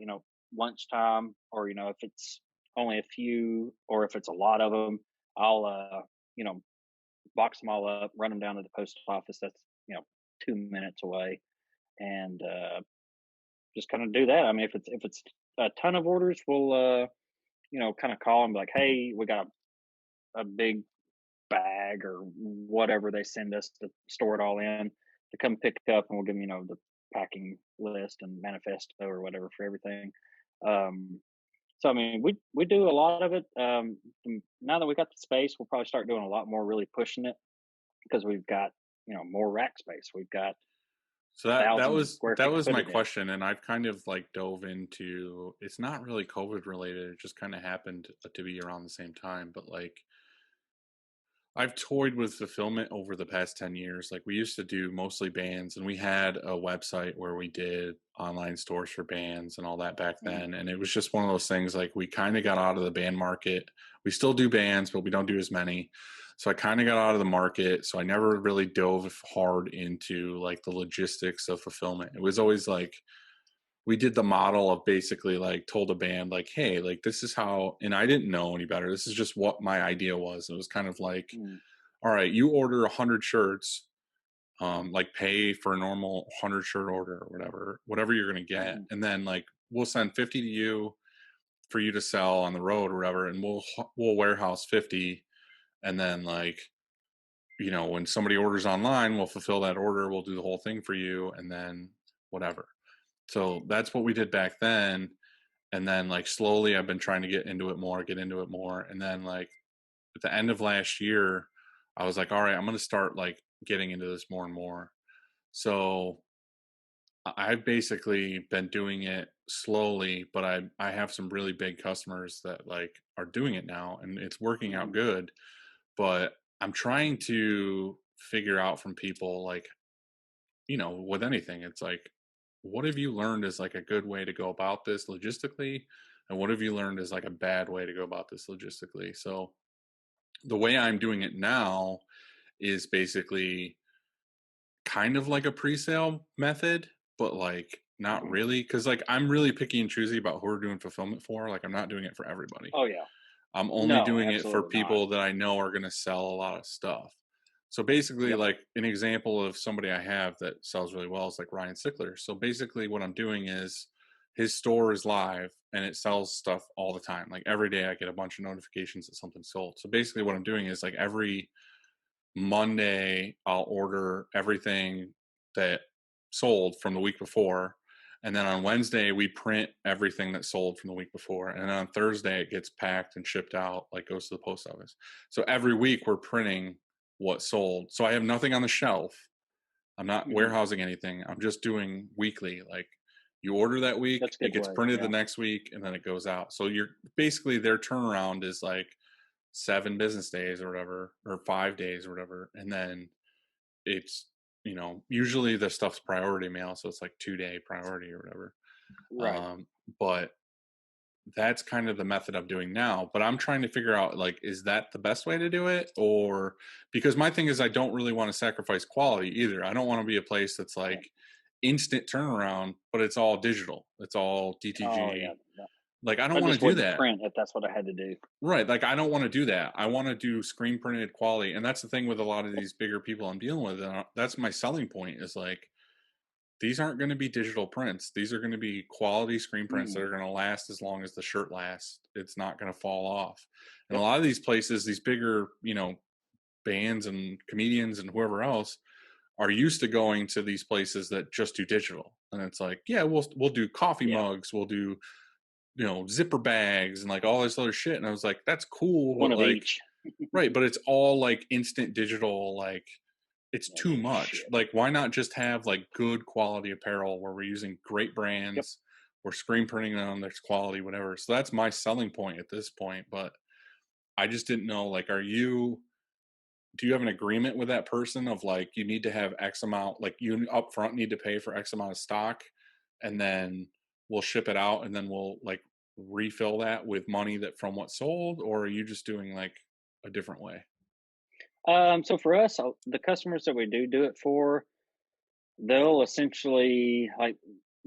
lunchtime, or if it's only a few, or if it's a lot of them, I'll you know box them all up, run them down to the post office. That's 2 minutes away, and just kind of do that. I mean, if it's a ton of orders, we'll kind of call them like, hey, we got a big bag or whatever they send us to store it all in to come pick up, and we'll give them the packing list and manifesto or whatever for everything. Um, so I mean, we do a lot of it. Now that we got the space, we'll probably start doing a lot more, really pushing it because we've got more rack space. We've got So that thousands of was square that feet to was put my it in. question, and I've kind of like dove into. It's not really COVID related. It just kind of happened to be around the same time, but like I've toyed with fulfillment over the past 10 years. Like we used to do mostly bands and we had a website where we did online stores for bands and all that back Mhm. then. And it was just one of those things like we kind of got out of the band market. We still do bands, but we don't do as many. So I kind of got out of the market. So I never really dove hard into like the logistics of fulfillment. It was always like we did the model of basically like told a band like, hey, like this is how, and I didn't know any better. This is just what my idea was. It was kind of like, Mm. all right, you order 100 shirts, like pay for a normal 100 shirt order or whatever you're going to get. Mhm. And then like, we'll send 50 to you for you to sell on the road or whatever. And we'll warehouse 50. And then like, when somebody orders online, we'll fulfill that order. We'll do the whole thing for you. And then whatever. So that's what we did back then. And then like slowly I've been trying to get into it more. And then like at the end of last year, I was like, all right, I'm going to start like getting into this more and more. So I've basically been doing it slowly, but I have some really big customers that like are doing it now and it's working out Mhm. good. But I'm trying to figure out from people like, with anything, it's like, what have you learned is like a good way to go about this logistically? And what have you learned is like a bad way to go about this logistically? So the way I'm doing it now is basically kind of like a pre-sale method, but like not Mhm. really. Cause like I'm really picky and choosy about who we're doing fulfillment for. Like I'm not doing it for everybody. Oh yeah. I'm only No, doing it for absolutely not. people that I know are going to sell a lot of stuff. So basically, Yep. like an example of somebody I have that sells really well is like Ryan Sickler. So basically, what I'm doing is his store is live and it sells stuff all the time. Like every day, I get a bunch of notifications that something's sold. So basically, what I'm doing is like every Monday, I'll order everything that sold from the week before. And then on Wednesday, we print everything that sold from the week before. And then on Thursday, it gets packed and shipped out, like goes to the post office. So every week, we're printing what sold. So I have nothing on the shelf. I'm not Mhm. warehousing anything. I'm just doing weekly. Like you order that week, That's a it good gets way. printed the Yeah. next week, and then it goes out. So you're basically their turnaround is like 7 business days or whatever, or 5 days or whatever. And then it's, usually the stuff's priority mail. So it's like 2-day priority or whatever. Right. But that's kind of the method I'm doing now. But I'm trying to figure out like, is that the best way to do it? Or because my thing is, I don't really want to sacrifice quality either. I don't want to be a place that's Yeah. like instant turnaround, but it's all digital, it's all Oh yeah. DTG. No. Like, I don't I want to just do wouldn't that. print if that's what I had to do. Right. Like, I don't want to do that. I want to do screen printed quality. And that's the thing with a lot of these bigger people I'm dealing with. And that's my selling point is like, these aren't going to be digital prints. These are going to be quality screen prints that Mm. are going to last as long as the shirt lasts. It's not going to fall off. And a Yep. lot of these places, these bigger, bands and comedians and whoever else are used to going to these places that just do digital. And it's like, yeah, we'll do coffee Yeah. mugs, we'll do, zipper bags and like all this other shit. And I was like, that's cool, One but of like, each. right, but it's all like instant digital, like it's Yeah, too much. shit. Like, why not just have like good quality apparel where we're using great Yep. brands, we're screen printing them, there's quality, whatever. So that's my selling point at this point. But I just didn't know, like, do you have an agreement with that person of like you need to have X amount, like you upfront need to pay for X amount of stock, and then we'll ship it out, and then we'll like refill that with money that from what sold, or are you just doing like a different way? So for us, the customers that we do it for, they'll essentially like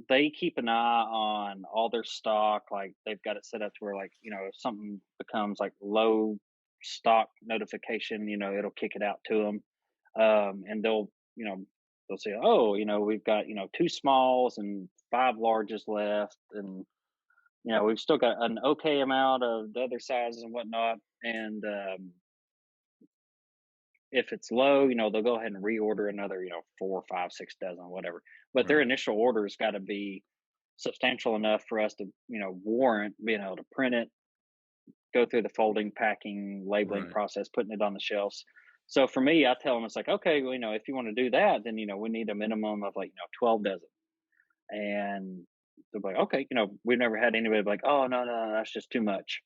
they keep an eye on all their stock. Like they've got it set up to where like if something becomes like low stock notification, it'll kick it out to them, and they'll they'll say, "Oh, we've got, two smalls and five larges left, and we've still got an okay amount of the other sizes and whatnot." And if it's low, they'll go ahead and reorder another, four, five, 6 dozen, whatever. But their Right. initial order's got to be substantial enough for us to, warrant being able to print it, go through the folding, packing, labeling Right. process, putting it on the shelves. So for me, I tell them it's like, okay, well, if you want to do that, then we need a minimum of, like, 12 dozen. And they're like, okay, we've never had anybody be like, oh, no, no, no, that's just too much,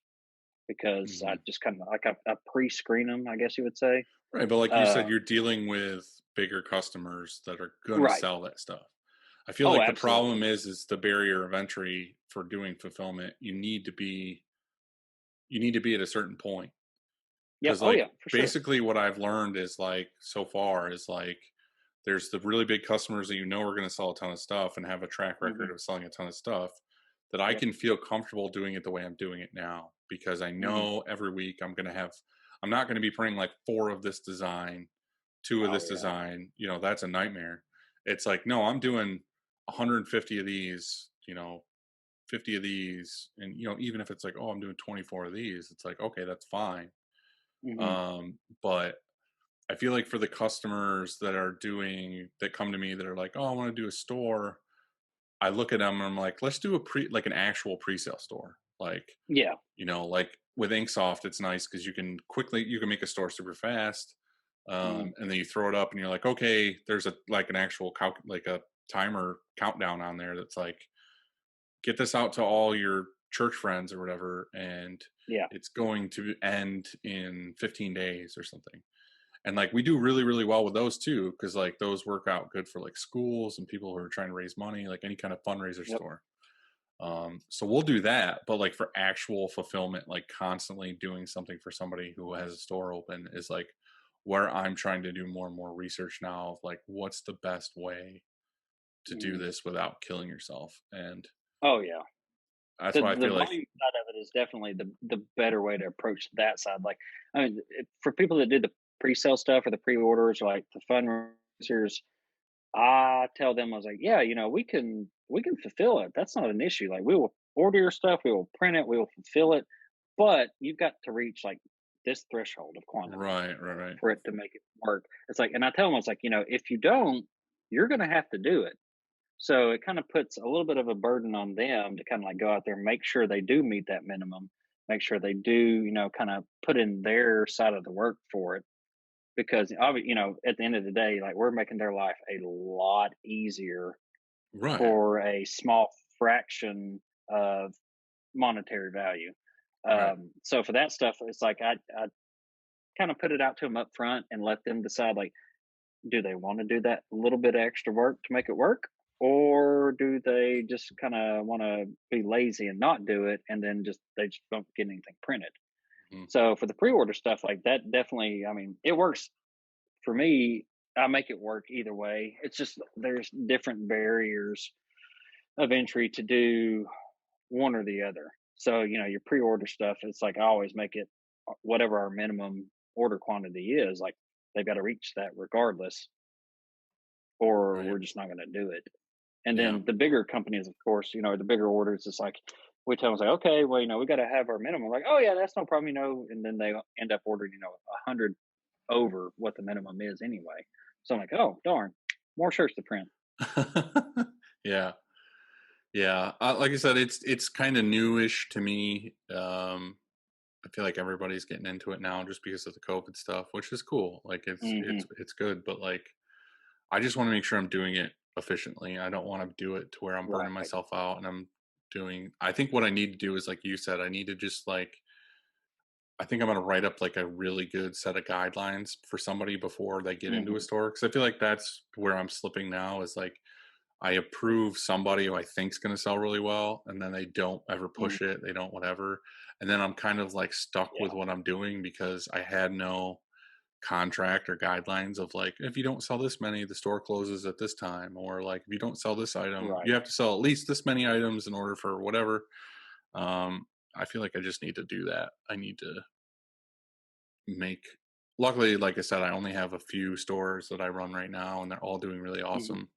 because I Mhm. just kind of like I pre-screen them, I guess you would say. Right, but like you Uh, said, you're dealing with bigger customers that are gonna right. sell that stuff. I feel Oh, like the absolutely. problem is the barrier of entry for doing fulfillment. You need to be at a certain point. Yep. Because Oh, like yeah, for sure. basically what I've learned is like so far is like there's the really big customers that are going to sell a ton of stuff and have a track record Hmm. of selling a ton of stuff that I Yep. can feel comfortable doing it the way I'm doing it now because I Hmm. know every week I'm not going to be printing like four of this design, two of Oh, this yeah. design, that's a nightmare. It's like no, I'm doing 150 of these, 50 of these, and even if it's like, oh, I'm doing 24 of these, it's like okay, that's fine. Hmm. But I feel like for the customers that come to me that are like, "Oh, I want to do a store." I look at them and I'm like, "Let's do like an actual pre-sale store." Like, Yeah. like with Inksoft, it's nice because you can make a store super fast, Hmm. and then you throw it up and you're like, "Okay, there's an actual like a timer countdown on there that's like, get this out to all your church friends or whatever, and Yeah. it's going to end in 15 days or something." And like we do really really well with those too because like those work out good for like schools and people who are trying to raise money, like any kind of fundraiser Yep. store. So we'll do that, but like for actual fulfillment, like constantly doing something for somebody who has a store open is like where I'm trying to do more and more research now of like what's the best way to do Hmm. this without killing yourself. And Oh, yeah. that's The why I the feel like volume side of it is definitely the better way to approach that side. Like, I mean, for people that do the pre-sale stuff or the pre-orders, or like the fundraisers, I tell them, I was like, yeah, we can fulfill it. That's not an issue. Like, we will order your stuff, we will print it, we will fulfill it, but you've got to reach like this threshold of quantity right, right, right, for it to make it work. It's like, and I tell them, it's like, if you don't, you're going to have to do it. So it kind of puts a little bit of a burden on them to kind of like go out there and make sure they do meet that minimum, make sure they do, kind of put in their side of the work for it. Because at the end of the day, like, we're making their life a lot easier right, for a small fraction of monetary value. right. So for that stuff, it's like I kind of put it out to them up front and let them decide, like, do they want to do that little bit of extra work to make it work? Or do they just kind of want to be lazy and not do it, and then they just don't get anything printed? Mhm. So for the pre-order stuff, like that, definitely, I mean, it works for me. I make it work either way. It's just there's different barriers of entry to do one or the other. So, your pre-order stuff, it's like I always make it whatever our minimum order quantity is, like they've got to reach that regardless, or Right. we're just not going to do it. And Yeah. then the bigger companies, of course, the bigger orders, it's like we tell them, it's like, okay, well, we got to have our minimum. Like, oh yeah, that's no problem, and then they end up ordering, 100 over what the minimum is anyway. So I'm like, oh darn, more shirts to print. Yeah. Yeah, like I said, it's kind of newish to me. I feel like everybody's getting into it now just because of the COVID stuff, which is cool. Like it's Hmm. it's it's good, but like I just want to make sure I'm doing it efficiently. I don't want to do it to where I'm burning Right. myself out and I'm doing. I think what I need to do is like you said, I need to just like I think I'm gonna write up like a really good set of guidelines for somebody before they get into a Hmm. store because I feel like that's where I'm slipping now. Is like I approve somebody who I think's going to sell really well, and then they don't ever Hmm. push it. They don't whatever, and then I'm kind of like stuck with Yeah. what I'm doing because I had no contract or guidelines of like if you don't sell this many, the store closes at this time, or like if you don't sell this item, you Right. have to sell at least this many items in order for whatever. Um, I feel like I just need to do that. I need to make luckily, like I said, I only have a few stores that I run right now, and they're all doing really Mhm. awesome.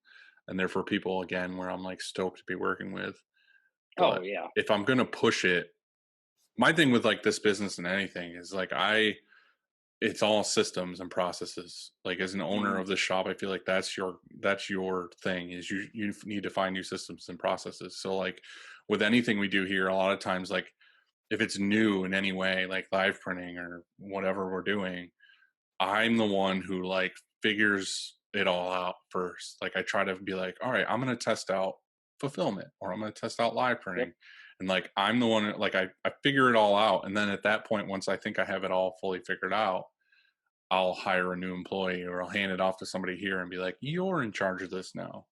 And they're for people again where I'm like stoked to be working with. Oh But yeah. if I'm gonna push it, my thing with like this business and anything is like it's all systems and processes. Like as an owner Mhm. of the shop, I feel like that's your thing is you need to find new systems and processes. So like with anything we do here, a lot of times like if it's new in any way, like live printing or whatever we're doing, I'm the one who like figures it all out first. Like I try to be like, all right, I'm gonna test out fulfillment or I'm gonna test out live Yep. printing. And like I'm the one like I figure it all out. And then at that point, once I think I have it all fully figured out, I'll hire a new employee or I'll hand it off to somebody here and be like, you're in charge of this now.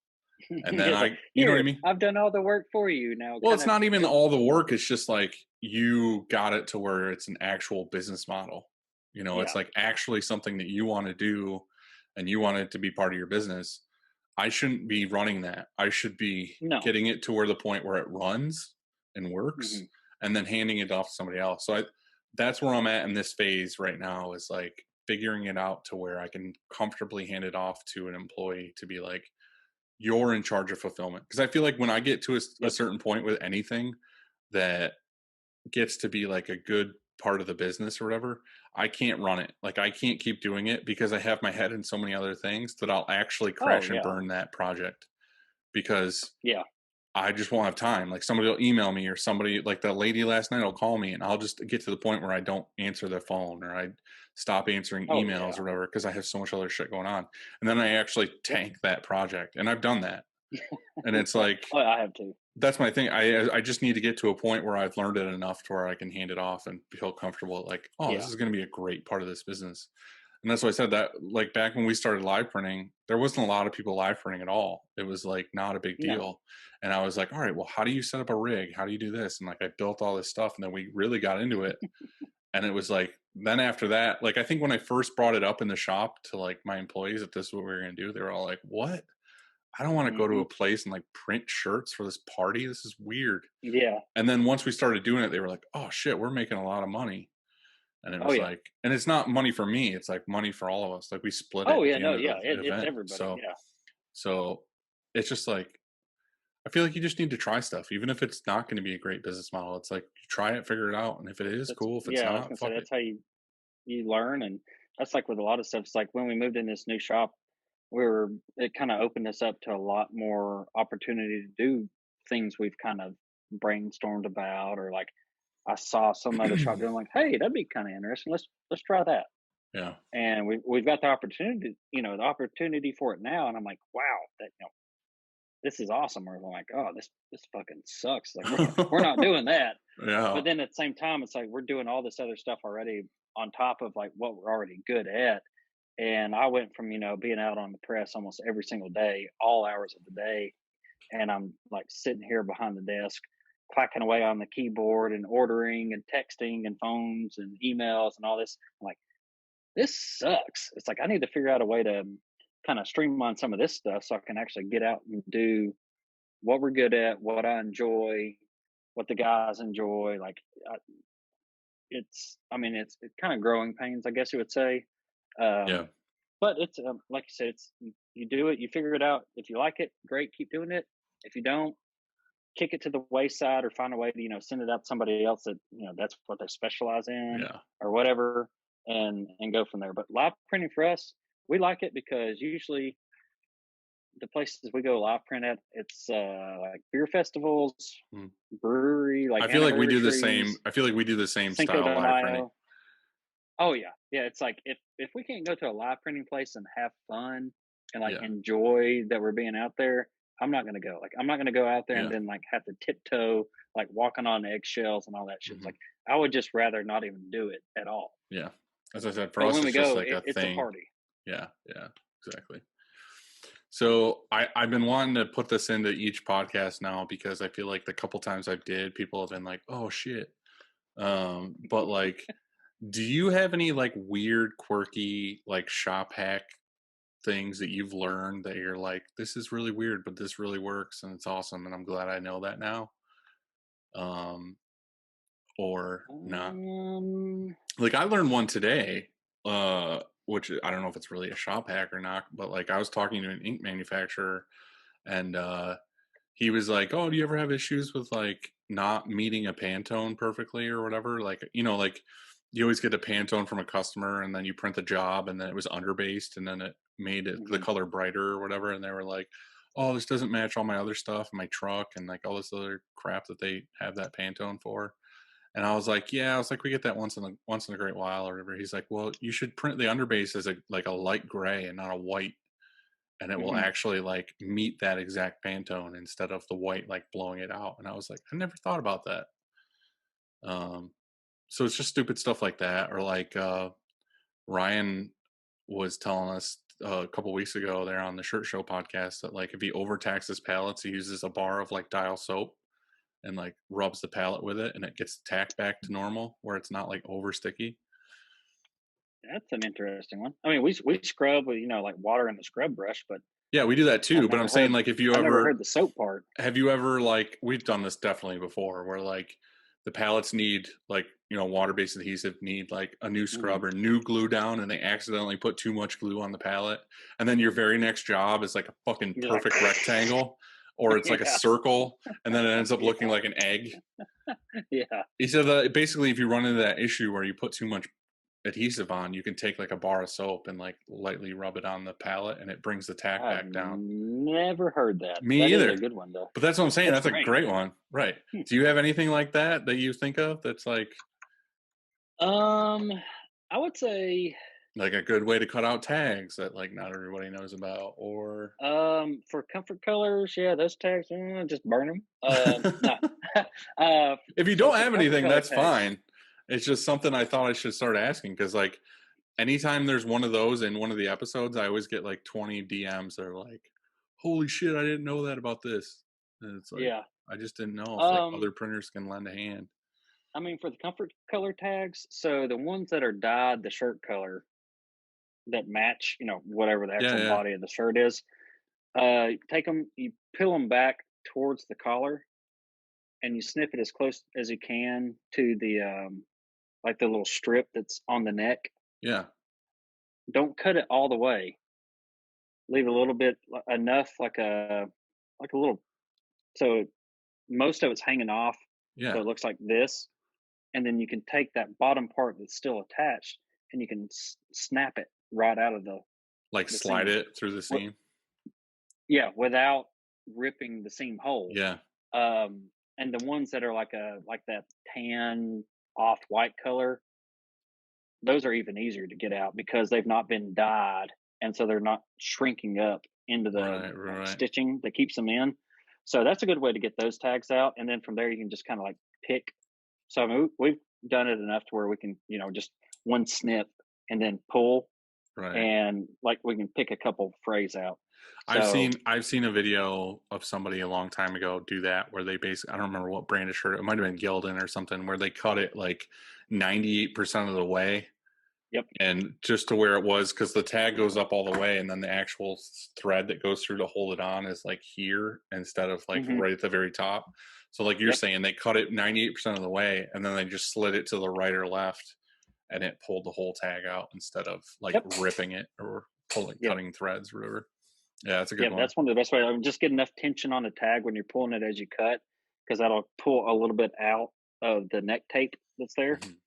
And then It's like, you know what I here, mean? I've done all the work for you. Now, Well, kind it's of not even do, all the you know, work. It's just like you got it to where it's an actual business model. You know, it's yeah. like actually something that you want to do and you want it to be part of your business. I shouldn't be running that. I should be No. getting it to where the point where it runs and works Mhm. and then handing it off to somebody else. So that's where I'm at in this phase right now is like figuring it out to where I can comfortably hand it off to an employee to be like, you're in charge of fulfillment. Because I feel like when I get to a Yep. certain point with anything that gets to be like a good part of the business or whatever, I can't run it. Like I can't keep doing it because I have my head in so many other things that I'll actually Oh crash and yeah. burn that project because Yeah. I just won't have time. Like somebody will email me or somebody like that lady last night will call me and I'll just get to the point where I don't answer their phone or I stop answering Oh emails yeah. or whatever because I have so much other shit going on. And then I actually Yep. tank that project. And I've done that. And it's like Oh, I have to. that's my thing. I just need to get to a point where I've learned it enough to where I can hand it off and feel comfortable. Like, oh, this Yeah. is going to be a great part of this business. And that's why I said that. Like back when we started live printing, there wasn't a lot of people live printing at all. It was like not a big No. deal. And I was like, all right, well, how do you set up a rig? How do you do this? And like I built all this stuff, and then we really got into it. And it was like then after that, like I think when I first brought it up in the shop to like my employees that this is what we were going to do, they were all like, what? I don't want to go to Mhm. a place and like print shirts for this party. This is weird. Yeah. And then once we started doing it, they were like, "Oh shit, we're making a lot of money." And it Oh was yeah. like, and it's not money for me; it's like money for all of us. Like we split it Oh at yeah. the No. end of Yeah. the It's event. everybody. So, Yeah. so it's just like I feel like you just need to try stuff, even if it's not going to be a great business model. It's like you try it, figure it out, and if it is That's cool, if it's yeah. I was not, gonna say fuck it. that's how you learn, and that's like with a lot of stuff. It's like when we moved in this new shop, it kind of opened us up to a lot more opportunity to do things we've kind of brainstormed about, or like I saw some other shop doing, like, hey, that'd be kind of interesting. Let's try that. Yeah, And we've got the opportunity, the opportunity for it now. And I'm like, wow, that this is awesome. Or I'm like, oh, this fucking sucks. Like we're not doing that. yeah, But then at the same time, it's like we're doing all this other stuff already on top of like what we're already good at. And I went from, being out on the press almost every single day, all hours of the day. And I'm like sitting here behind the desk, clacking away on the keyboard and ordering and texting and phones and emails and all this. I'm like, this sucks. It's like I need to figure out a way to kind of streamline some of this stuff so I can actually get out and do what we're good at, what I enjoy, what the guys enjoy. Like I, I mean, it's kind of growing pains, I guess you would say. yeah, But it's like you said, you do it, you figure it out. If you like it, great, keep doing it. If you don't, kick it to the wayside or find a way to send it out to somebody else that that's what they specialize in yeah, or whatever, and go from there. But live printing for us, we like it because usually the places we go live print at, it's like beer festivals, mm. brewery, like I feel like we do the same. anniversaries, I feel like we do the same Cinco style de live printing. Mayo. Oh yeah, yeah. It's like if we can't go to a live printing place and have fun and like Yeah, enjoy that we're being out there, I'm not gonna go. Like I'm not gonna go out there and yeah, then like have to tiptoe, like walking on eggshells and all that shit. It's hmm like I would just rather not even do it at all. yeah. As I said, for But us, when we it's just go, like a it's a thing. party. Yeah, yeah, exactly. So I've been wanting to put this into each podcast now because I feel like the couple times I've did, people have been like, "Oh shit." But like, do you have any like weird, quirky, like shop hack things that you've learned that you're like, this is really weird, but this really works and it's awesome, and I'm glad I know that now? Um, or not? Um, Like I learned one today. which I don't know if it's really a shop hack or not, but like I was talking to an ink manufacturer and he was like, "Oh, do you ever have issues with like not meeting a Pantone perfectly or whatever? Like, like you always get a Pantone from a customer and then you print the job and then it was underbased and then it made the Hmm. color brighter or whatever." And they were like, "Oh, this doesn't match all my other stuff, my truck and like all this other crap that they have that Pantone for." And I was like, "Yeah," I was like, "We get that once in a great while or whatever." He's like, "Well, you should print the underbase as a light gray and not a white, and it will Hmm. actually like meet that exact Pantone instead of the white like blowing it out." And I was like, I never thought about that. Um, so it's just stupid stuff like that, or like Ryan was telling us a couple weeks ago there on the Shirt Show podcast that like if he overtaxes his pallets, he uses a bar of like dial soap and like rubs the pallet with it, and it gets tacked back to normal where it's not like over sticky. That's an interesting one. I mean, we scrub with like water in the scrub brush, but Yeah, we do that I too. But I'm never saying heard like if you I never ever heard the soap part. have you ever like we've done this definitely before where like the pallets need like water-based adhesive need like a new Hmm. scrub or new glue down and they accidentally put too much glue on the pallet and then your very next job is like a fucking You're like, perfect rectangle or it's like a yeah, circle and then it ends up looking yeah, like an egg. yeah. He said that basically if you run into that issue where you put too much adhesive on, you can take like a bar of soap and like lightly rub it on the pallet and it brings the tack I've back down. never heard that. Me That is a either. good one, though. But that's what I'm saying, That's that's a great. great one, right. Hmm. Do you have anything like that that you think of that's Um, I would say, like a good way to cut out tags that, like, not everybody knows about or for comfort colors, yeah, those tags, just burn them. No, if you so don't for the have comfort anything, color that's tags, fine. It's just something I thought I should start asking because, like, anytime there's one of those in one of the episodes, I always get, like, 20 DMs that are like, "Holy shit, I didn't know that about this." And it's like, yeah. I just didn't know if, like, Um, other printers can lend a hand. I mean, for the comfort color tags, so the ones that are dyed the shirt color that match, whatever the Yeah, actual yeah. body of the shirt is, take them, you peel them back towards the collar, and you snip it as close as you can to the like the little strip that's on the neck. Yeah. Don't cut it all the way. Leave a little bit, enough, like a little, so most of it's hanging off, so Yeah. it looks like this, and then you can take that bottom part that's still attached, and you can snap it right out of Like, the slide seam. it through the What? seam. Yeah, without ripping the seam whole. Yeah. And the ones that are like that tan off white color, those are even easier to get out because they've not been dyed, and so they're not shrinking up into the Right, right. stitching that keeps them in. So that's a good way to get those tags out, and then from there you can just kind of like pick. So I mean, we've done it enough to where we can, just one snip and then pull, Right. and like we can pick a couple frays out. I've So, seen I've seen a video of somebody a long time ago do that where they basically I don't remember what brand of shirt, it might have been Gildan or something, where they cut it like 98% of the way yep. and just to where it was because the tag goes up all the way and then the actual thread that goes through to hold it on is like here instead of like Hmm. right at the very top. So like you're Yep. saying, they cut it 98% of the way and then they just slid it to the right or left and it pulled the whole tag out instead of like Yep. ripping it or pulling Yep. cutting threads or whatever. Yeah, that's a good Yep. one. That's one of the best ways. I mean, just get enough tension on the tag when you're pulling it as you cut, because that'll pull a little bit out of the neck tape that's there. Mhm.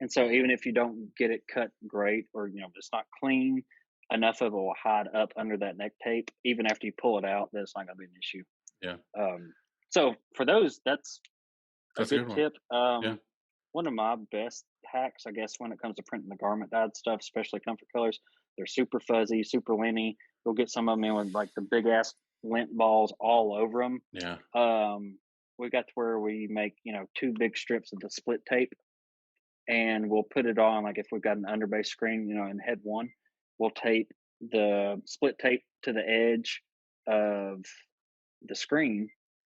And so even if you don't get it cut great, or it's not clean, enough of it will hide up under that neck tape. Even after you pull it out, that's not going to be an issue. Yeah, So for those, that's a that's a good good one. tip. Yeah. One of my best hacks, I guess, when it comes to printing the garment dyed stuff, especially comfort colors, they're super fuzzy, super linty. You'll get some of them in with like the big ass lint balls all over them. Yeah. We got to where we make two big strips of the split tape, and we'll put it on, like if we've got an underbase screen, in head one, we'll tape the split tape to the edge of the screen,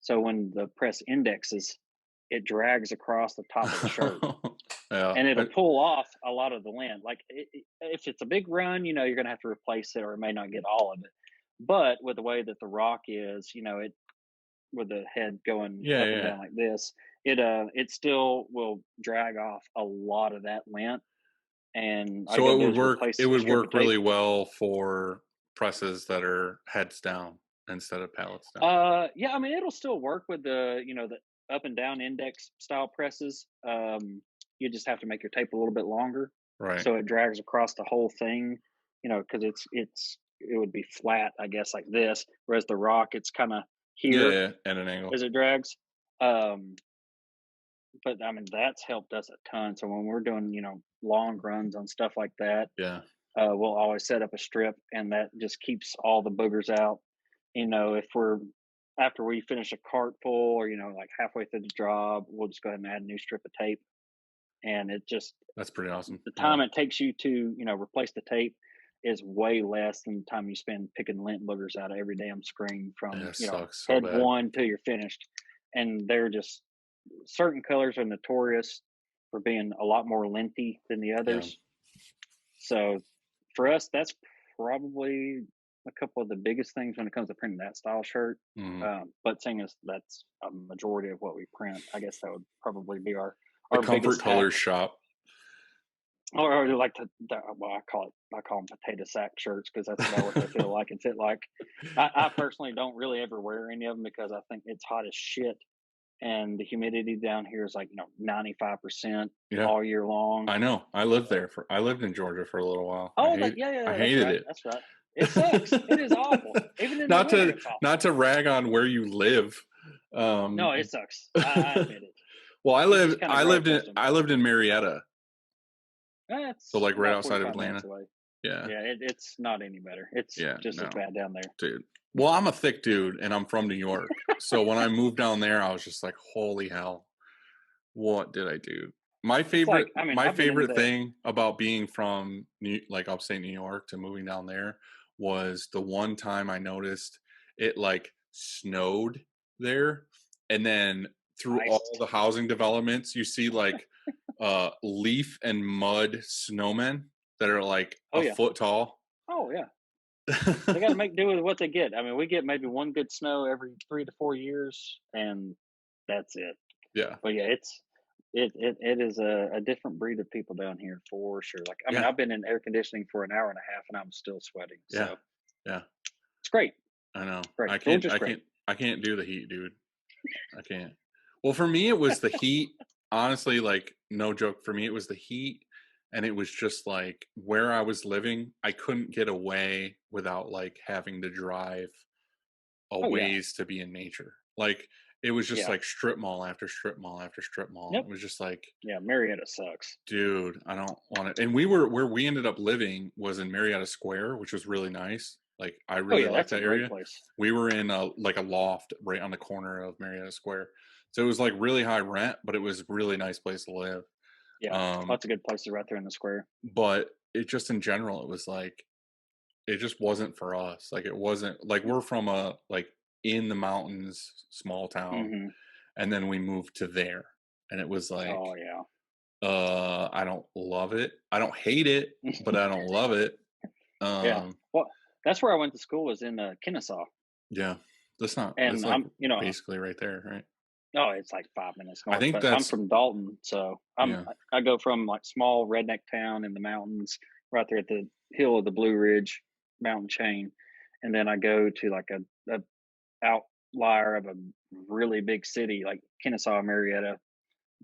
so when the press indexes, it drags across the top of the shirt, Yeah. and it'll pull off a lot of the lint. Like if it's a big run, you're going to have to replace it, or it may not get all of it. But with the way that the rock is, it, with the head going Yeah, up and yeah. down like this, it still will drag off a lot of that lint. and all you So gotta do is it replace a would strip of work tape. really well for presses that are heads down instead of pallets down. Yeah, I mean, it'll still work with the up and down index style presses. You just have to make your tape a little bit longer Right. so it drags across the whole thing. Because it would be flat, I guess, like this, whereas the rock, it's kind of Yeah, here yeah, at an angle. as it drags. Um, but I mean, that's helped us a ton. So when we're doing long runs on stuff like that, Yeah. we'll always set up a strip, and that just keeps all the boogers out. If we're after we finish a cart full, or like halfway through the job, we'll just go ahead and add a new strip of tape, and it just That's pretty awesome. the Yeah. time it takes you to replace the tape is way less than the time you spend picking lint boogers out of every damn screen Yeah, from it sucks so head bad. one till you're finished. And they're just certain colors are notorious for being a lot more linty than the Yeah. others. So for us, that's probably a couple of the biggest things when it comes to printing that style shirt. Mhm. But seeing as that's a majority of what we print, I guess that would probably be our The our Comfort biggest hack. Colors shop. Or like well, I call them potato sack shirts because that's about what they feel like and fit like. I personally don't really ever wear any of them because I think it's hot as shit, and the humidity down here is like 95% Yeah. all year long. I know. I lived in Georgia for a little while. Oh, yeah, I yeah, that's hated right, it. that's right. It sucks. It is awful. Even in the winter, it's Not awful. to rag on where you live. No, Um, it sucks. I admit it. well, You just kind of grow accustomed I to it. lived in Marietta, so That's like right about outside of 45 minutes Atlanta. away. Yeah. Yeah, it's not any better. It's Yeah, just as no. bad down there. Dude. Well, I'm a thick dude and I'm from New York. So when I moved down there, I was just like, "Holy hell. What did I do?" It's like, I mean, My I've been in favorite the thing about being from upstate New York to moving down there was the one time I noticed it like snowed there, and then through all iced. the housing developments you see like leaf and mud snowmen that are like Oh a yeah. foot tall. Oh yeah. They got to make do with what they get. I mean, we get maybe one good snow every 3 to 4 years, and that's it. Yeah. But yeah, it is a different breed of people down here for sure. Like, I mean, Yeah. I've been in air conditioning for an hour and a half, and I'm still sweating. Yeah. So Yeah. it's great, I know. great, Georgia's great. I can't do the heat, dude. I can't. Well, for me, it was the heat. Honestly, like, no joke. For me, it was the heat. And it was just like where I was living, I couldn't get away without like having to drive a Oh yeah, ways to be in nature. Like, it was just yeah, like strip mall after strip mall after strip mall. yep, It was just like, yeah. Marietta sucks. dude, I don't want it. And where we ended up living was in Marietta Square, which was really nice. Like, I Oh really yeah, liked that's a that great area. place. We were in a loft right on the corner of Marietta Square. So it was like really high rent, but it was a really nice place to live. Yeah, Um, lots of good places right there in the square. but it just in general, it was like it just wasn't for us. Like, it wasn't like we're from a like in the mountains small town, Mm-hmm. and then we moved to there. And it was like, Oh yeah. I don't love it. I don't hate it, but I don't love it. Yeah. Um, Well, that's where I went to school was in Kennesaw, yeah, and that's like I'm. basically right there, right? Oh, it's like 5 minutes I north, think but I'm that's from Dalton, so yeah. I go from like small redneck town in the mountains, right there at the hill of the Blue Ridge mountain chain, and then I go to like a outlier of a really big city like Kennesaw, Marietta,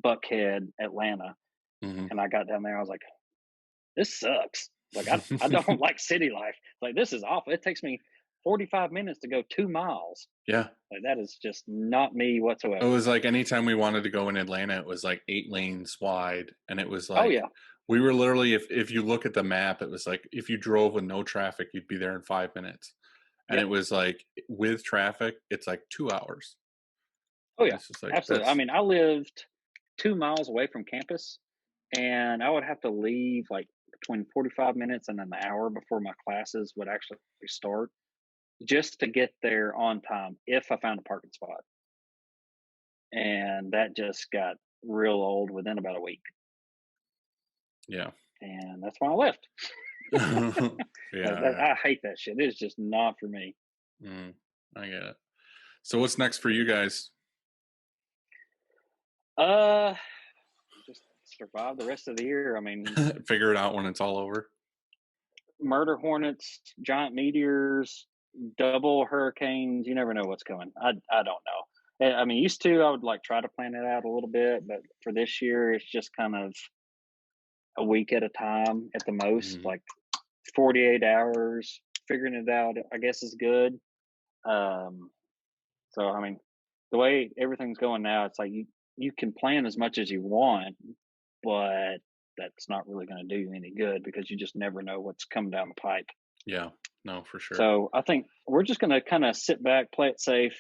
Buckhead, Atlanta, Hmm. and I got down there. I was like, this sucks. Like I don't like city life. Like this is awful. It takes me 45 minutes to go 2 miles. Yeah, Like that is just not me it whatsoever. was like anytime we wanted to go in Atlanta, it was like 8 lanes wide, and it was Oh like yeah, we were literally if you look at the map, it was like if you drove with no traffic, you'd be there in 5 minutes, and it yep. was like with traffic, it's like 2 hours. Oh yeah, It's just like absolutely. I that's mean, I lived 2 miles away from campus, and I would have to leave like between 45 minutes and an hour before my classes would actually start, just to get there on time if I found a parking spot. And that just got real old within about a week, yeah. and that's why I left. Yeah, I hate that shit. It's just not for me. mm, I get it. So what's next for you guys? Uh, just survive the rest of the year. I mean, Figure it out when it's all over. murder hornets, giant meteors, double hurricanes. You never know what's coming. I don't know. I mean, used to I would like try to plan it out a little bit, but for this year, it's just kind of a week at a time at the most. Mhm. Like 48 hours, figuring it out. I guess is good. Um, so I mean, the way everything's going now, it's like you can plan as much as you want, but that's not really going to do you any good because you just never know what's coming down the pipe. Yeah. No, for sure. So I think we're just going to kind of sit back, play it safe,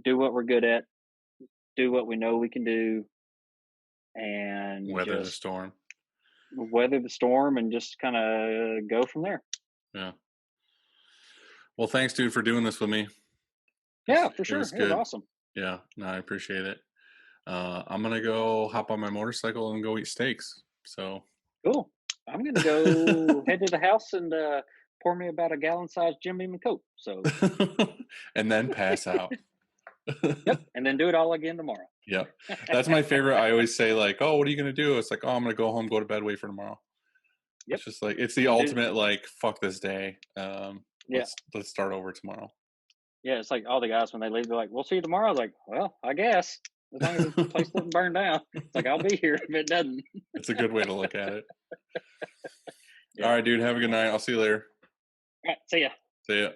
do what we're good at, do what we know we can do, and Weather the just storm. weather the storm and just kind of go from there. Yeah. Well, thanks, dude, for doing this with me. Yeah, for It sure. was It was good. awesome. Yeah. No, I appreciate it. I'm gonna go hop on my motorcycle and go eat steaks. So, Cool. I'm going to go head to the house and pour me about a gallon sized Jim Beam and Coke. So, and then pass out. yep. And then do it all again tomorrow. Yep. That's my favorite. I always say like, "Oh, what are you gonna do?" It's like, "Oh, I'm gonna go home, go to bed, wait for tomorrow." Yep. It's just like it's the And do, ultimate like, "Fuck this day. yeah. Let's start over tomorrow." Yeah. It's like all the guys, when they leave, they're like, we'll see you tomorrow. I was like, well, I guess as long as the place doesn't burn down. It's like, I'll be here if it doesn't. It's a good way to look at it. All Yeah. right, dude. Have a good night. I'll see you later. All right. See ya. See ya.